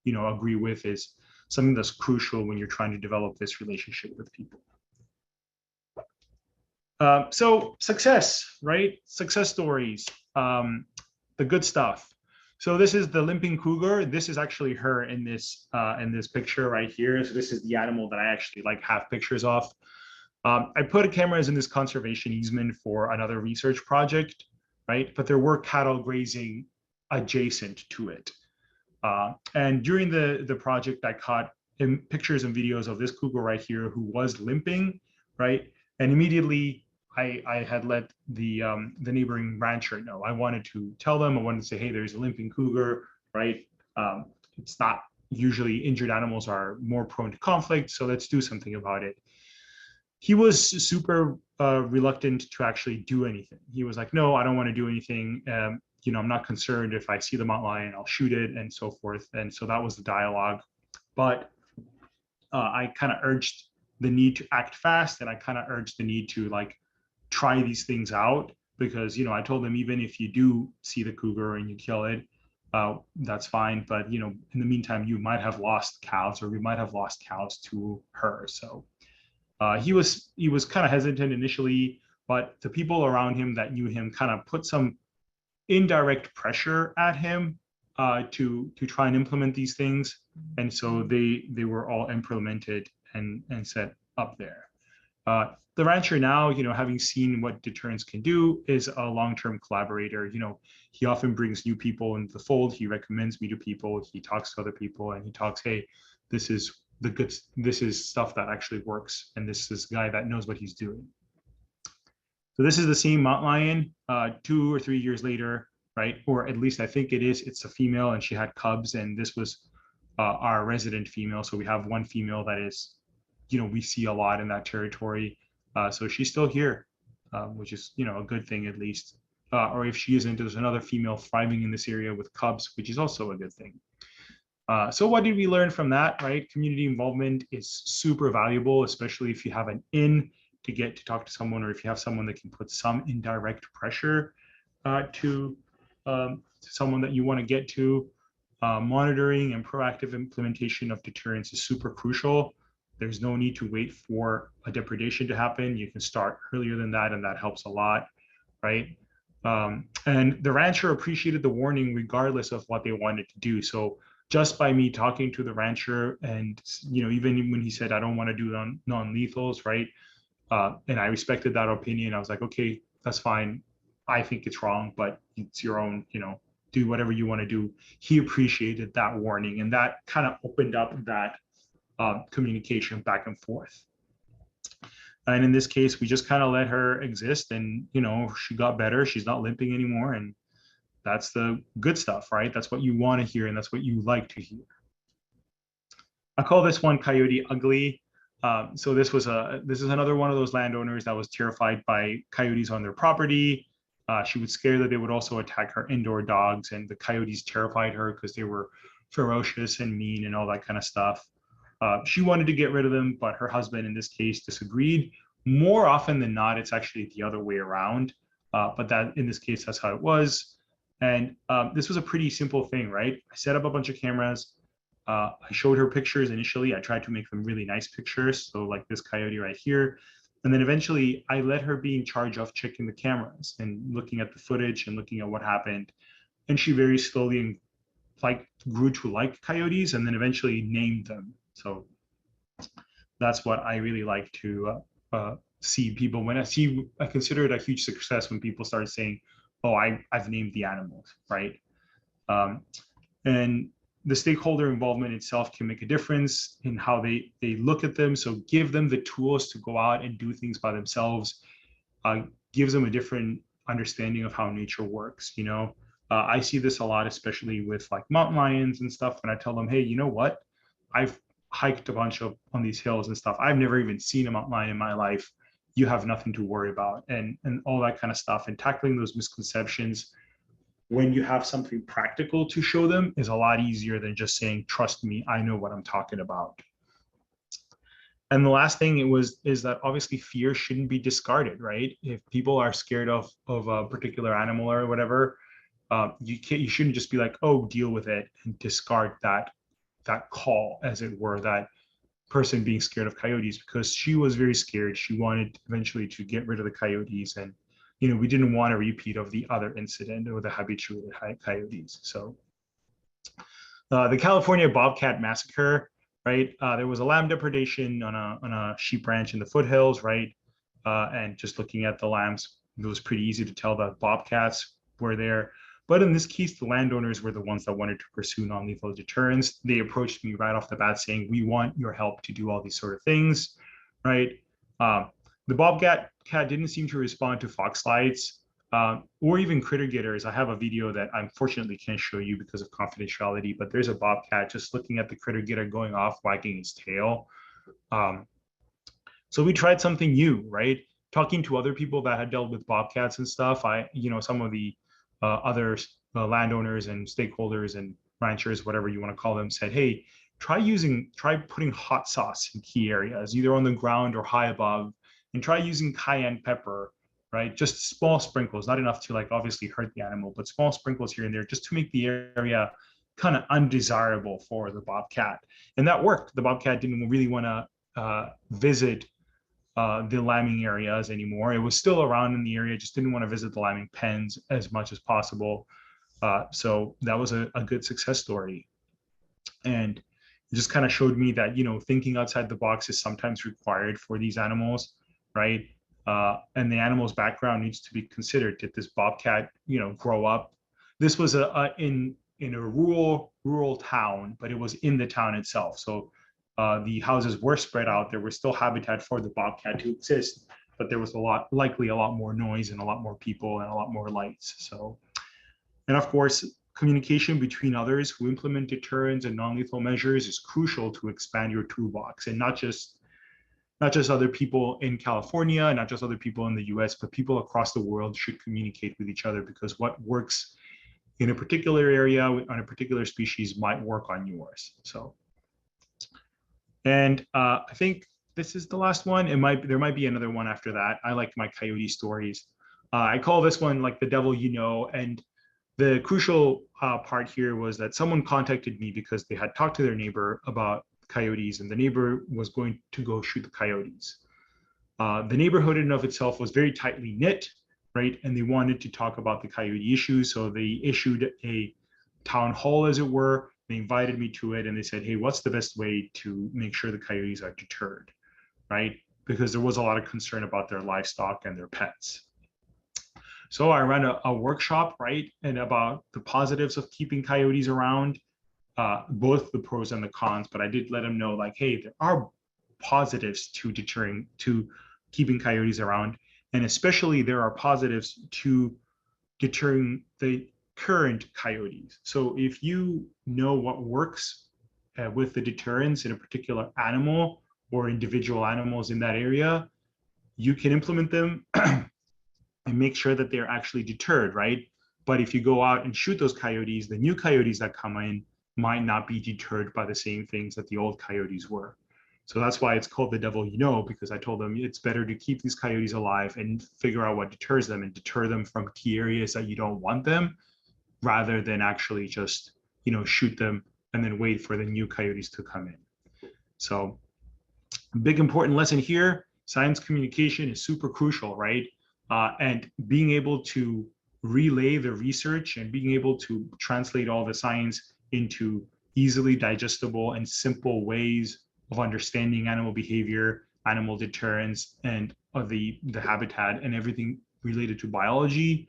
to, agree with, is something that's crucial when you're trying to develop this relationship with people. So success, right? Success stories, the good stuff. So this is the limping cougar. This is actually her in this picture right here. So this is the animal that I actually have pictures of. I put cameras in this conservation easement for another research project, right? But there were cattle grazing adjacent to it. And during the project, I caught pictures and videos of this cougar right here who was limping, right? And immediately I had let the neighboring rancher know. I wanted to tell them, I wanted to say, hey, there's a limping cougar, right? It's not usually injured animals are more prone to conflict, so let's do something about it. He was super reluctant to actually do anything. He was like, no, I don't want to do anything. I'm not concerned. If I see the mountain lion, I'll shoot it, and so forth. And so that was the dialogue. But I kind of urged the need to act fast, and I kind of urged the need to try these things out, because I told them, even if you do see the cougar and you kill it, that's fine. But in the meantime, you might have lost calves, or we might have lost cows to her. So he was kind of hesitant initially, but the people around him that knew him kind of put some indirect pressure at him to try and implement these things, and so they were all implemented and set up there. The rancher now, having seen what deterrence can do, is a long-term collaborator. He often brings new people into the fold. He recommends me to people. He talks to other people, and he talks, hey, this is stuff that actually works, and this is a guy that knows what he's doing. So this is the same mountain lion 2 or 3 years later, right? Or at least I think it is. It's a female, and she had cubs, and this was our resident female. So we have one female that is, we see a lot in that territory. So she's still here, which is, a good thing at least. Or if she isn't, there's another female thriving in this area with cubs, which is also a good thing. So what did we learn from that, right? Community involvement is super valuable, especially if you have an in to get to talk to someone, or if you have someone that can put some indirect pressure to someone that you want to get to. Monitoring and proactive implementation of deterrence is super crucial. There's no need to wait for a depredation to happen. You can start earlier than that, and that helps a lot, right? And the rancher appreciated the warning regardless of what they wanted to do. So just by me talking to the rancher, and even when he said, I don't want to do non-lethals, right? And I respected that opinion. I was like, okay, that's fine. I think it's wrong, but it's your own, do whatever you want to do. He appreciated that warning, and that kind of opened up that communication back and forth. And in this case, we just kind of let her exist, and she got better. She's not limping anymore, and that's the good stuff, right? That's what you want to hear, and that's what you like to hear. I call this one Coyote Ugly. So this is another one of those landowners that was terrified by coyotes on their property. She was scared that they would also attack her indoor dogs, and the coyotes terrified her because they were ferocious and mean and all that kind of stuff. She wanted to get rid of them, but her husband in this case disagreed. More often than not, it's actually the other way around. But that in this case, that's how it was. And this was a pretty simple thing, right? I set up a bunch of cameras. I showed her pictures initially. I tried to make them really nice pictures. So like this coyote right here, And then eventually I let her be in charge of checking the cameras and looking at the footage and looking at what happened. And she very slowly grew to like coyotes and then eventually named them. So that's what I really like to see people when I consider it a huge success when people start saying, oh, I've named the animals, right? And the stakeholder involvement itself can make a difference in how they look at them. So give them the tools to go out and do things by themselves, gives them a different understanding of how nature works. I see this a lot, especially with like mountain lions and stuff. When I tell them, hey, you know what? I've hiked a bunch on these hills and stuff. I've never even seen a mountain lion in my life. You have nothing to worry about, and all that kind of stuff. And tackling those misconceptions when you have something practical to show them is a lot easier than just saying, trust me, I know what I'm talking about. And the last thing is that obviously fear shouldn't be discarded, right? If people are scared of a particular animal or whatever, you shouldn't just be like, oh, deal with it and discard that call, as it were, that person being scared of coyotes, because she was very scared. She wanted eventually to get rid of the coyotes, and we didn't want a repeat of the other incident with the habituated coyotes. So the California bobcat massacre, right? There was a lamb depredation on a sheep ranch in the foothills, right? And just looking at the lambs, it was pretty easy to tell that bobcats were there. But in this case, the landowners were the ones that wanted to pursue non-lethal deterrence. They approached me right off the bat saying, we want your help to do all these sort of things, right? The bobcat didn't seem to respond to fox lights or even critter getters. I have a video that I unfortunately can't show you because of confidentiality, but there's a bobcat just looking at the critter getter going off, wagging his tail. So we tried something new, right? Talking to other people that had dealt with bobcats and stuff, some of the other landowners and stakeholders and ranchers, whatever you want to call them, said, hey, try putting hot sauce in key areas, either on the ground or high above, and try using cayenne pepper, right? Just small sprinkles, not enough to obviously hurt the animal, but small sprinkles here and there just to make the area kind of undesirable for the bobcat. And that worked. The bobcat didn't really want to visit the lambing areas anymore. It was still around in the area, just didn't want to visit the lambing pens as much as possible. So that was a good success story. And it just kind of showed me that, thinking outside the box is sometimes required for these animals, right? And the animal's background needs to be considered. Did this bobcat, grow up? This was in a rural town, but it was in the town itself. So the houses were spread out. There was still habitat for the bobcat to exist, but there was likely a lot more noise and a lot more people and a lot more lights. So, and of course, communication between others who implement deterrents and non-lethal measures is crucial to expand your toolbox, and not just other people in California, not just other people in the US, but people across the world should communicate with each other, because what works in a particular area on a particular species might work on yours. So, and I think this is the last one. There might be another one after that. I like my coyote stories. I call this one like the devil you know. And the crucial part here was that someone contacted me because they had talked to their neighbor about coyotes, and the neighbor was going to go shoot the coyotes. The neighborhood in and of itself was very tightly knit, right? And they wanted to talk about the coyote issue. So they issued a town hall, as it were. They invited me to it, and they said, hey, what's the best way to make sure the coyotes are deterred, right? Because there was a lot of concern about their livestock and their pets. So I ran a workshop, right? And about the positives of keeping coyotes around, both the pros and the cons, but I did let them know, like, hey, there are positives to keeping coyotes around. And especially there are positives to deterring the current coyotes. So if you know what works with the deterrence in a particular animal or individual animals in that area, you can implement them and make sure that they're actually deterred, right? But if you go out and shoot those coyotes, the new coyotes that come in might not be deterred by the same things that the old coyotes were. So that's why it's called the devil you know, because I told them it's better to keep these coyotes alive and figure out what deters them and deter them from key areas that you don't want them, rather than actually just, shoot them and then wait for the new coyotes to come in. So big important lesson here, science communication is super crucial, right? And being able to relay the research and being able to translate all the science into easily digestible and simple ways of understanding animal behavior, animal deterrence, and the habitat and everything related to biology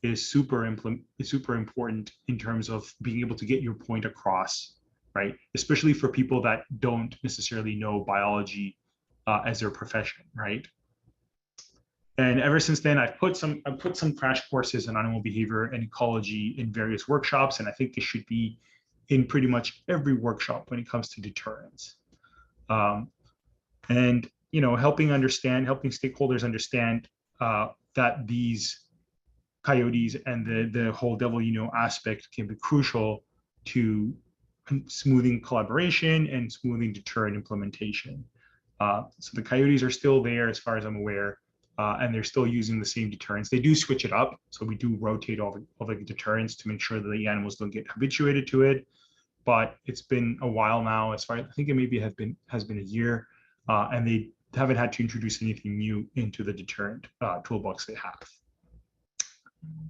is super important in terms of being able to get your point across, right? Especially for people that don't necessarily know biology as their profession, right? And ever since then, I've put some crash courses in animal behavior and ecology in various workshops, and I think they should be in pretty much every workshop when it comes to deterrence. And helping stakeholders understand that these coyotes and the whole devil aspect can be crucial to smoothing collaboration and smoothing deterrent implementation. So the coyotes are still there as far as I'm aware, and they're still using the same deterrents. They do switch it up, so we do rotate all the deterrents to make sure that the animals don't get habituated to it. But it's been a while now, as far as I think it maybe has been a year, and they haven't had to introduce anything new into the deterrent toolbox they have.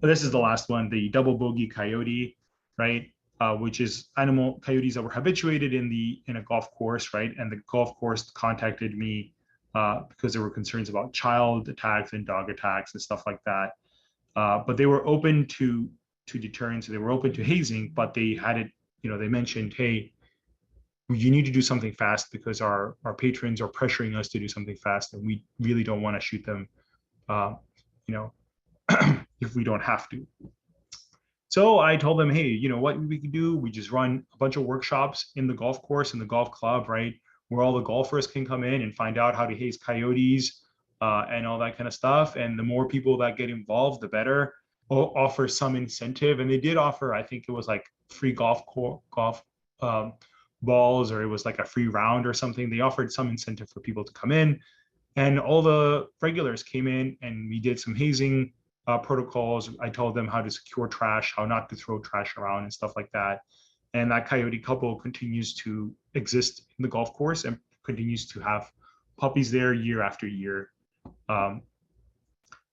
But this is the last one, the double bogey coyote, right? Which is animal coyotes that were habituated in a golf course, right? And the golf course contacted me because there were concerns about child attacks and dog attacks and stuff like that. But they were open to deterrence, they were open to hazing, but they had it, they mentioned, hey, you need to do something fast because our patrons are pressuring us to do something fast, and we really don't want to shoot them, if we don't have to. So I told them, hey, what we can do? We just run a bunch of workshops in the golf course, in the golf club, right? Where all the golfers can come in and find out how to haze coyotes and all that kind of stuff. And the more people that get involved, the better. We'll offer some incentive. And they did offer, I think it was like free golf balls, or it was like a free round or something. They offered some incentive for people to come in. And all the regulars came in and we did some hazing protocols. I told them how to secure trash, how not to throw trash around and stuff like that. And that coyote couple continues to exist in the golf course and continues to have puppies there year after year.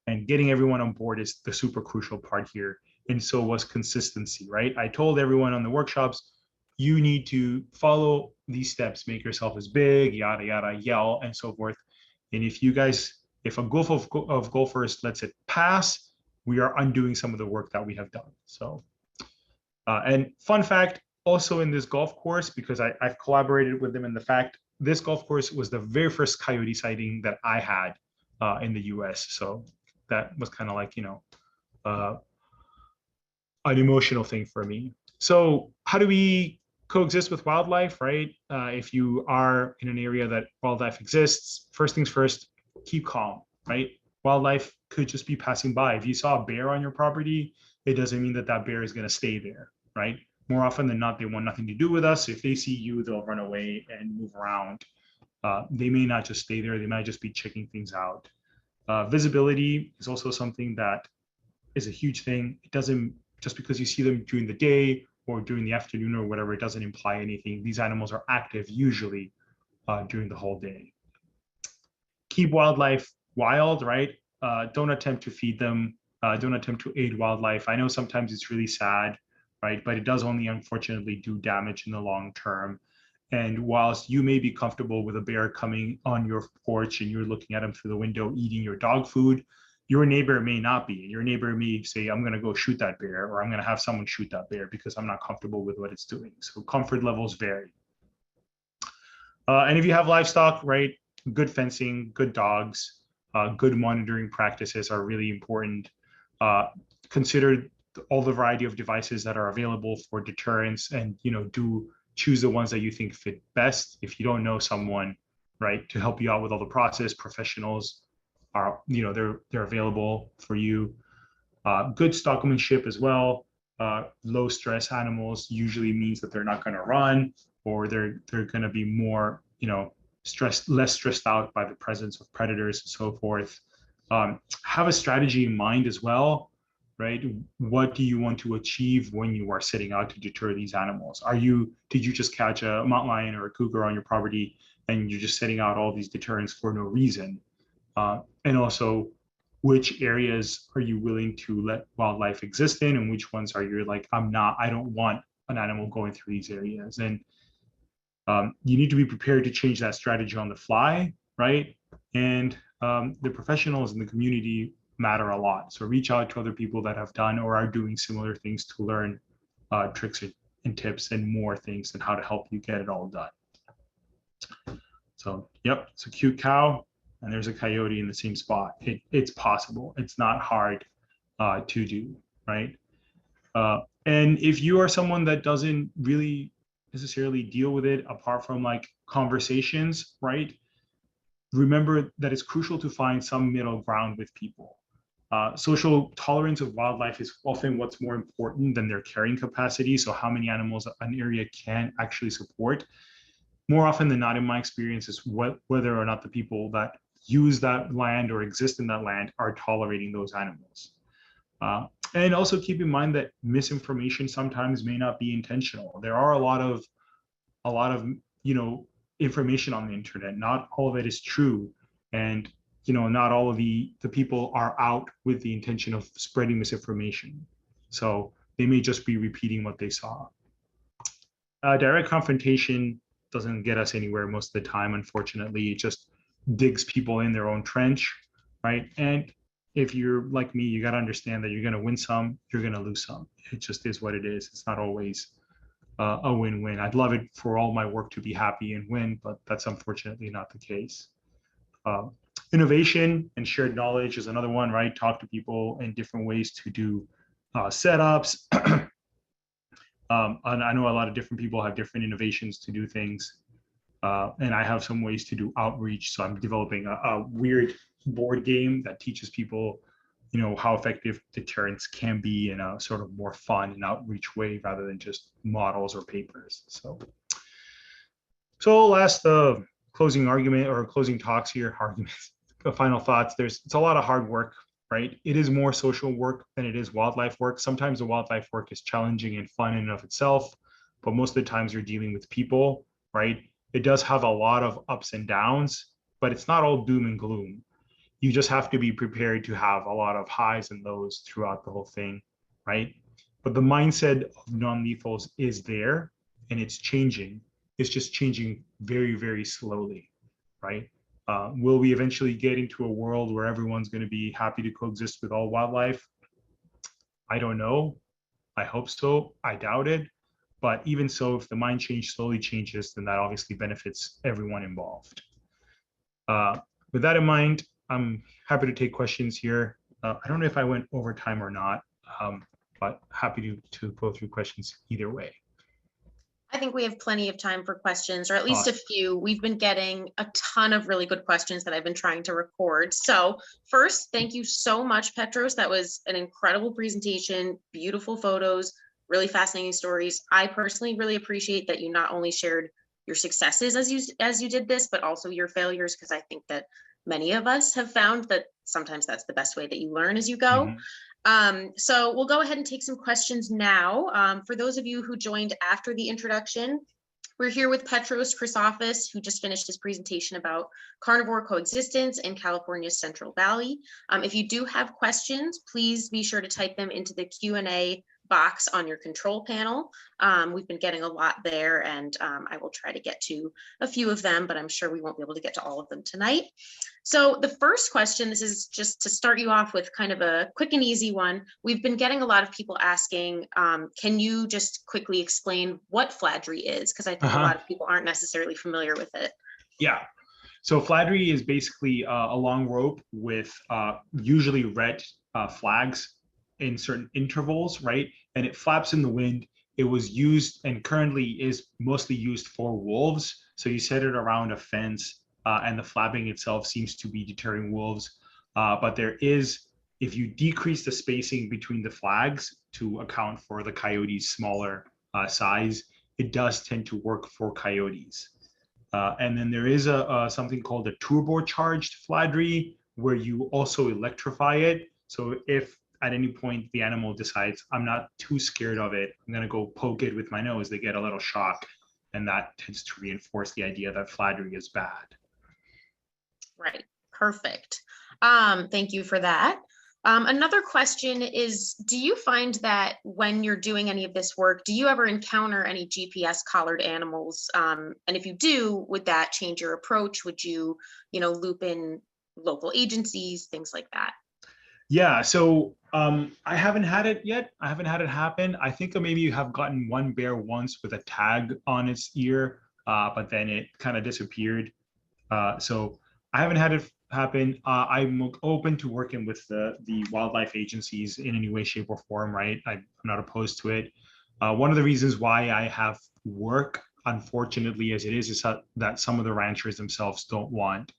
And getting everyone on board is the super crucial part here. And so was consistency, right? I told everyone on the workshops, you need to follow these steps, make yourself as big, yada, yada, yell, and so forth. And if a group of golfers lets it pass, we are undoing some of the work that we have done. So, and fun fact, also in this golf course, because I've collaborated with them in the fact, this golf course was the very first coyote sighting that I had in the US. So that was kind of like, an emotional thing for me. So how do we coexist with wildlife, right? If you are in an area that wildlife exists, first things first, keep calm, right? Wildlife could just be passing by. If you saw a bear on your property, it doesn't mean that that bear is going to stay there, right? More often than not, they want nothing to do with us. If they see you, they'll run away and move around. They may not just stay there. They might just be checking things out. Visibility is also something that is a huge thing. It doesn't, just because you see them during the day or during the afternoon or whatever, it doesn't imply anything. These animals are active usually during the whole day. Keep wildlife wild, right? Don't attempt to feed them. Don't attempt to aid wildlife. I know sometimes it's really sad, right? But it does only unfortunately do damage in the long term. And whilst you may be comfortable with a bear coming on your porch and you're looking at him through the window eating your dog food, your neighbor may not be. Your neighbor may say, I'm going to go shoot that bear, or I'm going to have someone shoot that bear because I'm not comfortable with what it's doing. So comfort levels vary. And if you have livestock, right, good fencing, good dogs, good monitoring practices are really important. Consider all the variety of devices that are available for deterrence, and do choose the ones that you think fit best. If you don't know someone, right, to help you out with all the process, professionals are, they're available for you. Good stockmanship as well. Low stress animals usually means that they're not going to run, or they're going to be more, less stressed out by the presence of predators and so forth. Have a strategy in mind as well, right? What do you want to achieve when you are setting out to deter these animals? Did you just catch a mountain lion or a cougar on your property and you're just setting out all these deterrents for no reason? And also, which areas are you willing to let wildlife exist in, and which ones are you like, I don't want an animal going through these areas. And you need to be prepared to change that strategy on the fly, right? And the professionals in the community matter a lot. So reach out to other people that have done or are doing similar things to learn tricks and tips and more things and how to help you get it all done. So, yep, it's a cute cow and there's a coyote in the same spot. It's possible. It's not hard to do, right? And if you are someone that doesn't really necessarily deal with it apart from like conversations, right? Remember that it's crucial to find some middle ground with people. Social tolerance of wildlife is often what's more important than their carrying capacity. So how many animals an area can actually support. More often than not, in my experience, is whether or not the people that use that land or exist in that land are tolerating those animals. And also keep in mind that misinformation sometimes may not be intentional. There are a lot of information on the internet. Not all of it is true, and not all of the people are out with the intention of spreading misinformation. So they may just be repeating what they saw. Direct confrontation doesn't get us anywhere most of the time, unfortunately. It just digs people in their own trench, right? And if you're like me, you got to understand that you're going to win some, you're going to lose some. It just is what it is. It's not always a win-win. I'd love it for all my work to be happy and win, but that's unfortunately not the case. Innovation and shared knowledge is another one, right? Talk to people in different ways to do setups. And I know a lot of different people have different innovations to do things. And I have some ways to do outreach. So I'm developing a weird board game that teaches people, how effective deterrence can be in a sort of more fun and outreach way rather than just models or papers. So last closing argument or closing talks here, arguments, final thoughts. It's a lot of hard work, right? It is more social work than it is wildlife work. Sometimes the wildlife work is challenging and fun in and of itself, but most of the times you're dealing with people, right? It does have a lot of ups and downs, but it's not all doom and gloom. You just have to be prepared to have a lot of highs and lows throughout the whole thing, right? But the mindset of non-lethals is there and it's changing. It's just changing very, very slowly, right? Will we eventually get into a world where everyone's going to be happy to coexist with all wildlife? I don't know. I hope so. I doubt it. But even so, if the mind change slowly changes, then that obviously benefits everyone involved. With that in mind, I'm happy to take questions here. I don't know if I went over time or not, but happy to go through questions either way. I think we have plenty of time for questions, or at least a few. We've been getting a ton of really good questions that I've been trying to record. So first, thank you so much, Petros. That was an incredible presentation, beautiful photos, really fascinating stories. I personally really appreciate that you not only shared your successes as you did this, but also your failures, because I think that many of us have found that sometimes that's the best way that you learn as you go. Mm-hmm. So we'll go ahead and take some questions now. For those of you who joined after the introduction, we're here with Petros Chrysafis, who just finished his presentation about carnivore coexistence in California's Central Valley. If you do have questions, please be sure to type them into the Q&A box on your control panel. We've been getting a lot there, and I will try to get to a few of them, but I'm sure we won't be able to get to all of them tonight. So the first question, this is just to start you off with kind of a quick and easy one. We've been getting a lot of people asking, can you just quickly explain what fladry is? Because I think a lot of people aren't necessarily familiar with it. Yeah. So fladry is basically a long rope with usually red flags in certain intervals, right? And it flaps in the wind. It was used and currently is mostly used for wolves. So you set it around a fence and the flapping itself seems to be deterring wolves. But there is, if you decrease the spacing between the flags to account for the coyote's smaller size, it does tend to work for coyotes. And then there is something called a turbocharged fladry where you also electrify it. So if at any point the animal decides, I'm not too scared of it, I'm going to go poke it with my nose, they get a little shock. And that tends to reinforce the idea that fladry is bad. Right. Perfect. Thank you for that. Another question is, do you find that when you're doing any of this work, do you ever encounter any GPS collared animals? And if you do, would that change your approach? Would you, loop in local agencies, things like that? Yeah, so I haven't had it yet. I haven't had it happen. I think maybe you have gotten one bear once with a tag on its ear, but then it kind of disappeared. So I haven't had it happen. I'm open to working with the wildlife agencies in any way, shape, or form, right? I'm not opposed to it. One of the reasons why I have work, unfortunately, as it is that some of the ranchers themselves don't want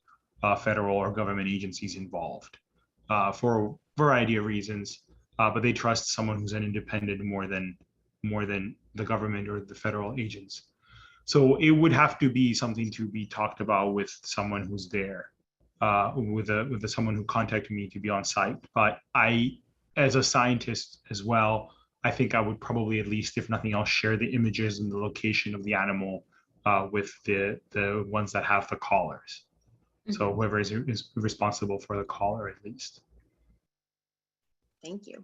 federal or government agencies involved for a variety of reasons, but they trust someone who's an independent more than the government or the federal agents. So it would have to be something to be talked about with someone who's there, with someone who contacted me to be on site. But I, as a scientist as well, I think I would probably, at least if nothing else, share the images and the location of the animal with the ones that have the collars. So whoever is responsible for the collar, at least. Thank you.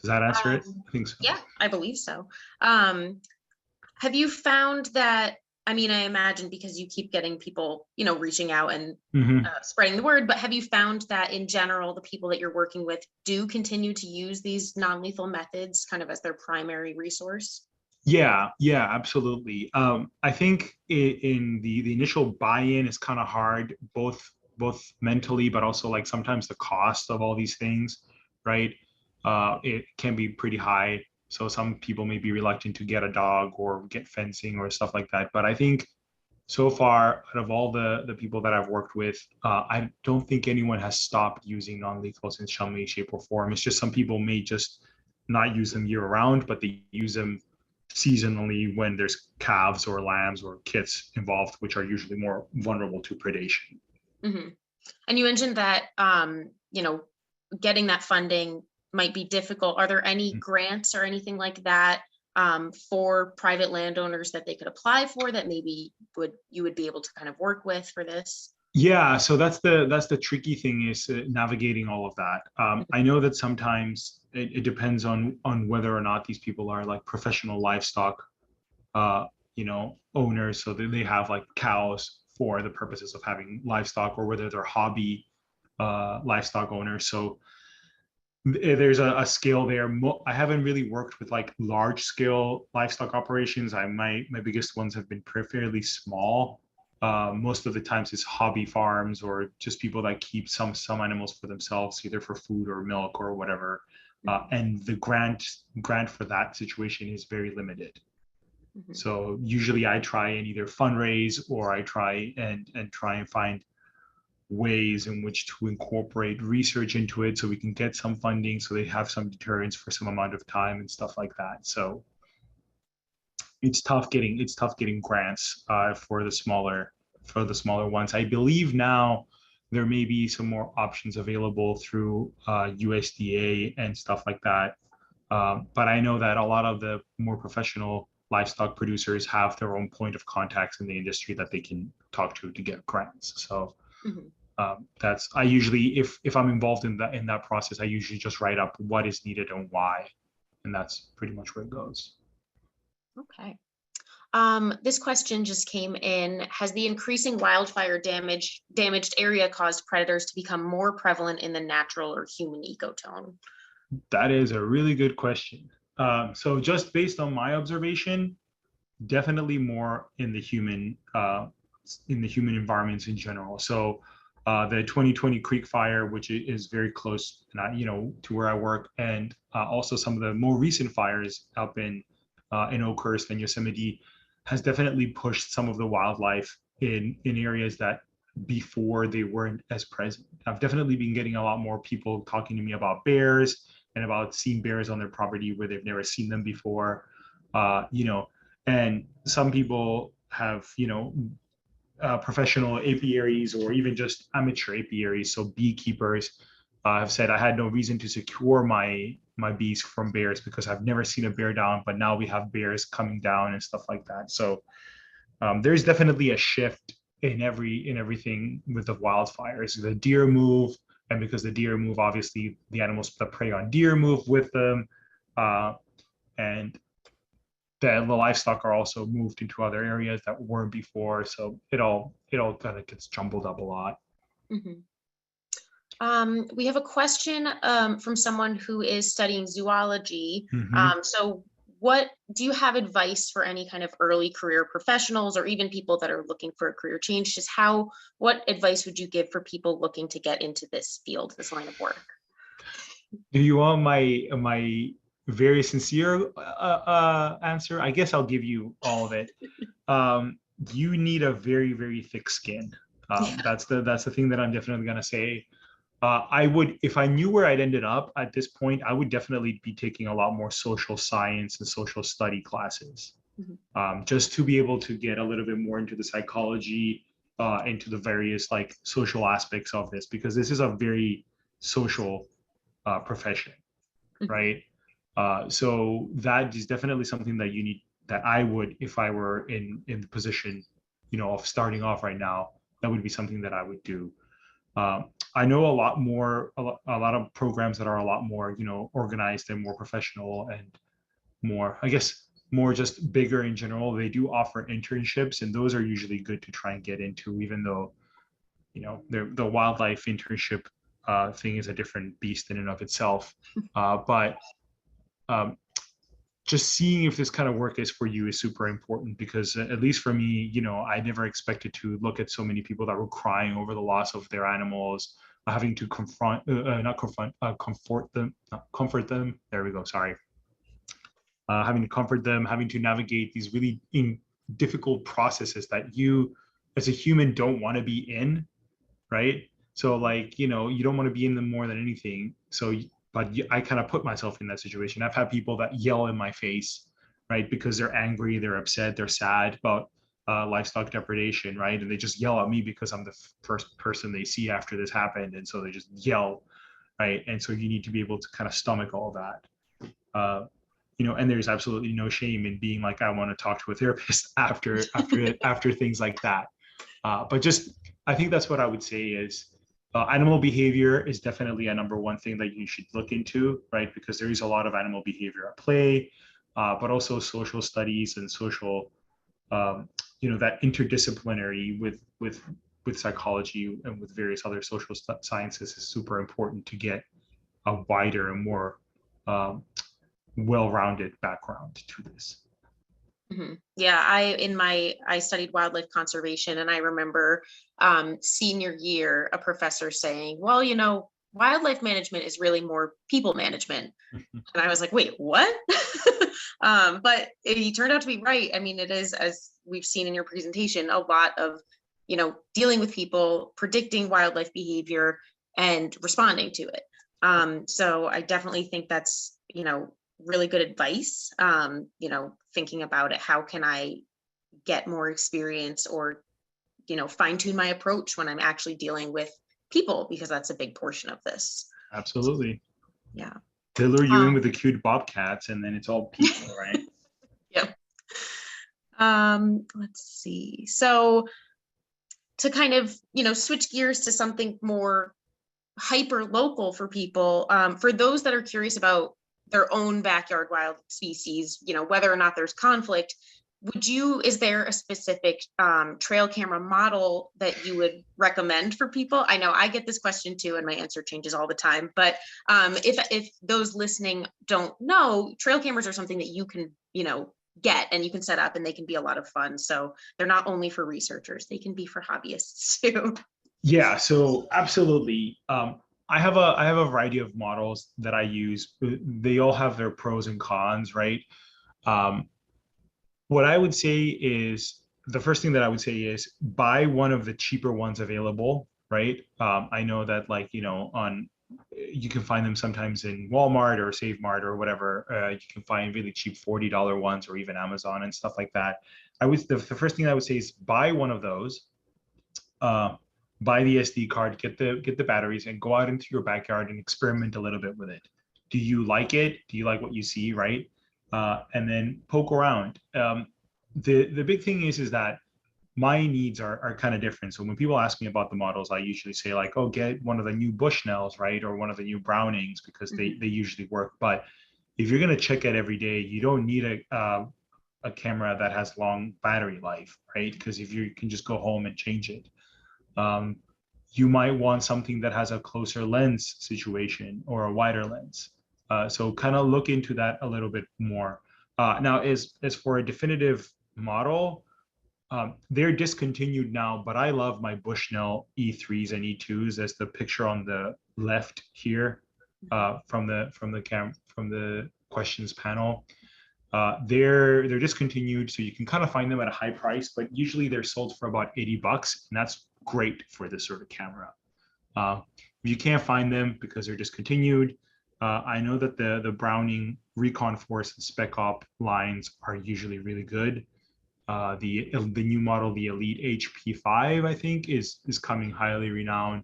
Does that answer it? I think so. Yeah, I believe so. Have you found that, I imagine because you keep getting people, reaching out and spreading the word, but have you found that in general, the people that you're working with do continue to use these non-lethal methods kind of as their primary resource? Yeah, absolutely. I think in the initial buy-in is kind of hard, both mentally, but also like sometimes the cost of all these things, right? It can be pretty high. So some people may be reluctant to get a dog or get fencing or stuff like that. But I think so far, out of all the people that I've worked with, I don't think anyone has stopped using non-lethals in some way, shape, or form. It's just some people may just not use them year round, but they use them seasonally when there's calves or lambs or kits involved, which are usually more vulnerable to predation. And you mentioned that, getting that funding might be difficult. Are there any grants or anything like that for private landowners that they could apply for that maybe you would be able to kind of work with for this? Yeah, so that's the tricky thing, is navigating all of that. I know that sometimes it depends on whether or not these people are like professional livestock, owners, so they have like cows for the purposes of having livestock, or whether they're hobby livestock owners. So there's a scale there. I haven't really worked with like large scale livestock operations. My biggest ones have been fairly small. Most of the times it's hobby farms or just people that keep some animals for themselves, either for food or milk or whatever. And the grant for that situation is very limited. So usually I try and either fundraise, or I try and find ways in which to incorporate research into it so we can get some funding, so they have some deterrence for some amount of time and stuff like that. So it's tough getting grants for the smaller ones. I believe now there may be some more options available through USDA and stuff like that. But I know that a lot of the more professional livestock producers have their own point of contacts in the industry that they can talk to get grants. So I usually, if I'm involved in that process, I usually just write up what is needed and why, and that's pretty much where it goes. Okay. This question just came in. Has the increasing wildfire damaged area caused predators to become more prevalent in the natural or human ecotone? That is a really good question. So just based on my observation, definitely more in the human environments in general. So the 2020 Creek Fire, which is very close, to where I work, and also some of the more recent fires up in Oakhurst and Yosemite, has definitely pushed some of the wildlife in areas that before they weren't as present. I've definitely been getting a lot more people talking to me about bears and about seeing bears on their property where they've never seen them before. And some people have, professional apiaries or even just amateur apiaries, so beekeepers, have said I had no reason to secure my bees from bears because I've never seen a bear down, but now we have bears coming down and stuff like that. So there's definitely a shift in everything with the wildfires. The deer move, and because the deer move, obviously the animals that prey on deer move with them, and the livestock are also moved into other areas that weren't before. So it all kind of gets jumbled up a lot. Mhm. We have a question from someone who is studying zoology. So what do you have advice for any kind of early career professionals or even people that are looking for a career change? Just what advice would you give for people looking to get into this field, this line of work? Do you want my very sincere answer? I guess I'll give you all of it. You need a very, very thick skin. That's the thing that I'm definitely gonna say. I would, if I knew where I'd ended up at this point, I would definitely be taking a lot more social science and social study classes, just to be able to get a little bit more into the psychology, into the various like social aspects of this, because this is a very social profession, right? So that is definitely something that you need, that I would, if I were in the position, of starting off right now, that would be something that I would do. I know a lot of programs that are a lot more, organized and more professional and more, I guess, more just bigger in general. They do offer internships, and those are usually good to try and get into, even though, the wildlife internship thing is a different beast in and of itself. But just seeing if this kind of work is for you is super important, because at least for me, I never expected to look at so many people that were crying over the loss of their animals, having to comfort them. There we go. Sorry. Having to comfort them, having to navigate these really difficult processes that you, as a human, don't want to be in, right? So like, you don't want to be in them more than anything. So but I kind of put myself in that situation. I've had people that yell in my face, right? Because they're angry, they're upset, they're sad about livestock depredation, right? And they just yell at me because I'm the first person they see after this happened. And so they just yell, right? And so you need to be able to kind of stomach all that. And there's absolutely no shame in being like, I want to talk to a therapist after things like that. But just, I think that's what I would say is, animal behavior is definitely a number one thing that you should look into, right? Because there is a lot of animal behavior at play, but also social studies and social, that interdisciplinary with psychology and with various other social sciences is super important to get a wider and more well-rounded background to this. Yeah, I studied wildlife conservation, and I remember senior year, a professor saying, well, wildlife management is really more people management. And I was like, wait, what? But he turned out to be right. I mean, it is, as we've seen in your presentation, a lot of, dealing with people, predicting wildlife behavior and responding to it. So I definitely think that's, really good advice. Thinking about it, how can I get more experience or, fine tune my approach when I'm actually dealing with people, because that's a big portion of this. Absolutely. Yeah. They lure you in with the cute bobcats, and then it's all people, right? Yep. Let's see. So to kind of, switch gears to something more hyper local for people, for those that are curious about their own backyard wild species, whether or not there's conflict, is there a specific trail camera model that you would recommend for people? I know I get this question too, and my answer changes all the time, but if those listening don't know, trail cameras are something that you can, get and you can set up, and they can be a lot of fun. So they're not only for researchers, they can be for hobbyists too. Yeah, so absolutely. I have a variety of models that I use. They all have their pros and cons, right? What I would say is, the first thing that I would say is buy one of the cheaper ones available, right? I know that you can find them sometimes in Walmart or Save Mart or whatever. You can find really cheap $40 ones, or even Amazon and stuff like that. The first thing I would say is buy one of those. Buy the SD card, get the batteries, and go out into your backyard and experiment a little bit with it. Do you like it? Do you like what you see, right? And then poke around. The big thing is that my needs are kind of different. So when people ask me about the models, I usually say like, oh, get one of the new Bushnells, right? Or one of the new Brownings, because they usually work. But if you're going to check it every day, you don't need a camera that has long battery life, right? Because if you can just go home and change it. You might want something that has a closer lens situation or a wider lens. So kind of look into that a little bit more. Now, as for a definitive model, they're discontinued now, but I love my Bushnell E3s and E2s, as the picture on the left here from the questions panel. They're discontinued, so you can kind of find them at a high price, but usually they're sold for about $80, and that's great for this sort of camera. If you can't find them because they're discontinued, I know that the Browning Recon Force and Spec Op lines are usually really good. The new model, the Elite HP5, I think is coming highly renowned,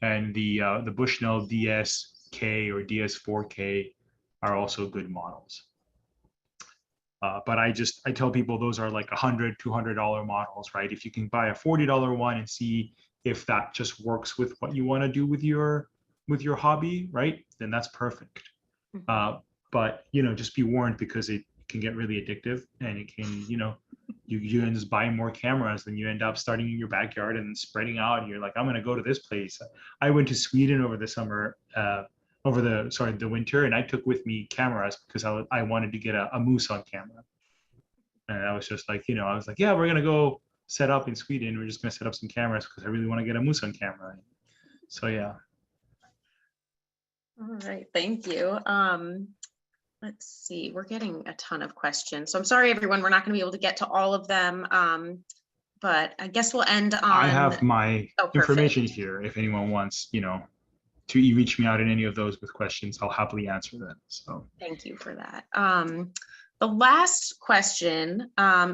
and the Bushnell DSK or DS4K are also good models. But I tell people those are like $100, $200 models, right? If you can buy a $40 one and see if that just works with what you want to do with your hobby, right? Then that's perfect. But just be warned, because it can get really addictive, and it can, you end up buying more cameras, then you end up starting in your backyard and spreading out. And you're like, I'm going to go to this place. I went to Sweden over the summer, the winter, and I took with me cameras because I wanted to get a moose on camera. And I was just like, I was like, yeah, we're going to go set up in Sweden. We're just going to set up some cameras because I really want to get a moose on camera. So, yeah. All right. Thank you. Let's see, we're getting a ton of questions. So I'm sorry, everyone, we're not going to be able to get to all of them. But I guess we'll end on. I have my information here. If anyone wants, to reach me out in any of those with questions, I'll happily answer them. So thank you for that. The last question,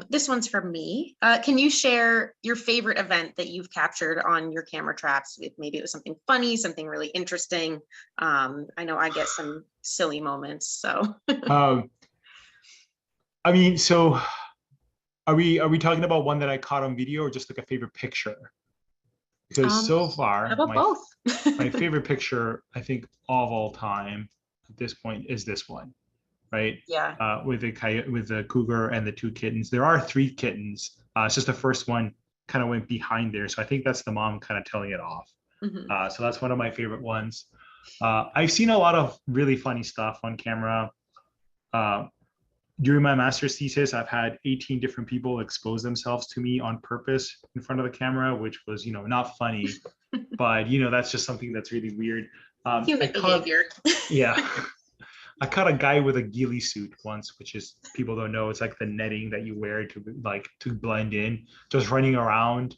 this one's from me. Can you share your favorite event that you've captured on your camera traps? Maybe it was something funny, something really interesting. I know I get some silly moments, so. I mean, so are we talking about one that I caught on video, or just like a favorite picture? Because so far, my favorite picture, I think, of all time at this point is this one. Right? Yeah. With the cougar and the two kittens. There are 3 kittens. It's just the first one kind of went behind there. So I think that's the mom kind of telling it off. So that's one of my favorite ones. I've seen a lot of really funny stuff on camera. During my master's thesis, I've had 18 different people expose themselves to me on purpose in front of the camera, which was, not funny, but, that's just something that's really weird. Human behavior. Yeah. I caught a guy with a ghillie suit once, which is, people don't know, it's like the netting that you wear to blend in, just running around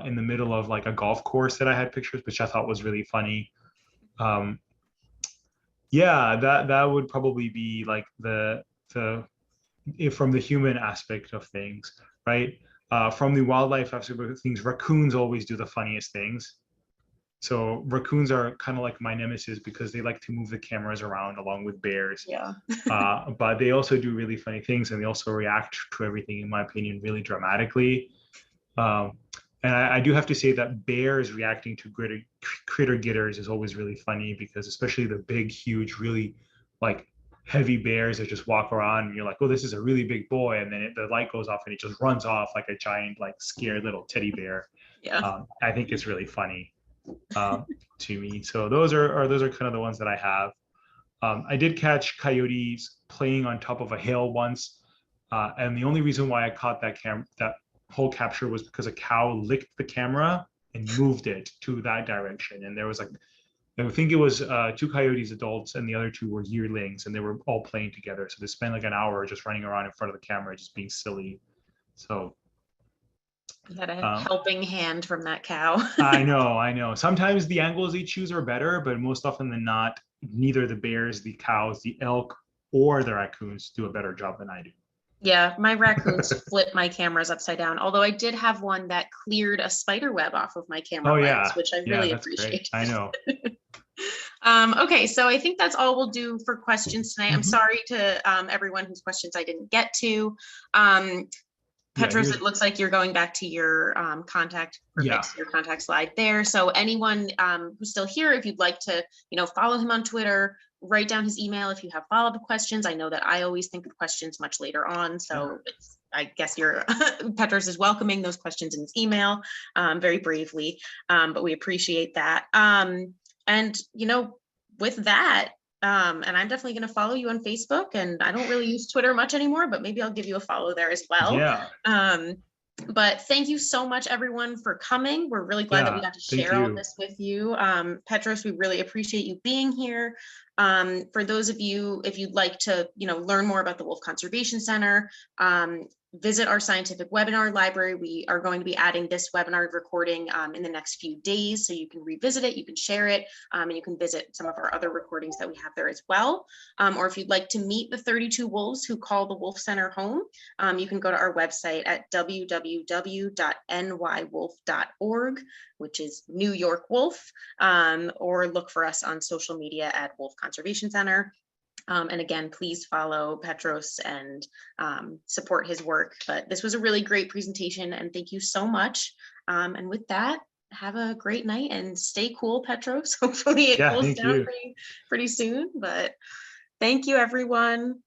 in the middle of like a golf course that I had pictures, which I thought was really funny. Yeah, that would probably be like from the human aspect of things, right? From the wildlife aspect of things, raccoons always do the funniest things. So raccoons are kind of like my nemesis because they like to move the cameras around along with bears. Yeah. But they also do really funny things, and they also react to everything, in my opinion, really dramatically. And I do have to say that bears reacting to critter getters is always really funny, because especially the big, huge, really like heavy bears that just walk around and you're like, oh, this is a really big boy. And then the light goes off and it just runs off like a giant, like scared little teddy bear. Yeah. I think it's really funny to me. So those are kind of the ones that I have. I did catch coyotes playing on top of a hill once, and the only reason why I caught that whole capture was because a cow licked the camera and moved it to that direction. And there was like, I think it was 2 coyotes adults, and the other 2 were yearlings, and they were all playing together. So they spent like an hour just running around in front of the camera, just being silly. So you had a helping hand from that cow. I know. Sometimes the angles they choose are better, but most often than not, neither the bears, the cows, the elk, or the raccoons do a better job than I do. Yeah, my raccoons flip my cameras upside down. Although I did have one that cleared a spider web off of my camera lens, which I really appreciate. I know. Okay, so I think that's all we'll do for questions tonight. I'm sorry to everyone whose questions I didn't get to. Petros, was, it looks like you're going back to your contact, yeah. your contact slide there. So anyone who's still here, if you'd like to, follow him on Twitter, write down his email if you have follow-up questions. I know that I always think of questions much later on, so I guess Petros is welcoming those questions in his email very bravely, but we appreciate that. And with that, and I'm definitely going to follow you on Facebook, and I don't really use Twitter much anymore, but maybe I'll give you a follow there as well. Yeah. But thank you so much, everyone, for coming. We're really glad that we got to share all this with you. Petros, we really appreciate you being here. For those of you, if you'd like to, learn more about the Wolf Conservation Center, visit our scientific webinar library. We are going to be adding this webinar recording in the next few days, so you can revisit it, you can share it, and you can visit some of our other recordings that we have there as well. Or if you'd like to meet the 32 wolves who call the Wolf Center home, you can go to our website at www.nywolf.org, which is New York Wolf, or look for us on social media at Wolf Conservation Center. And again, please follow Petros and support his work. But this was a really great presentation, and thank you so much. And with that, have a great night and stay cool, Petros. Hopefully it cools down pretty soon. But thank you, everyone.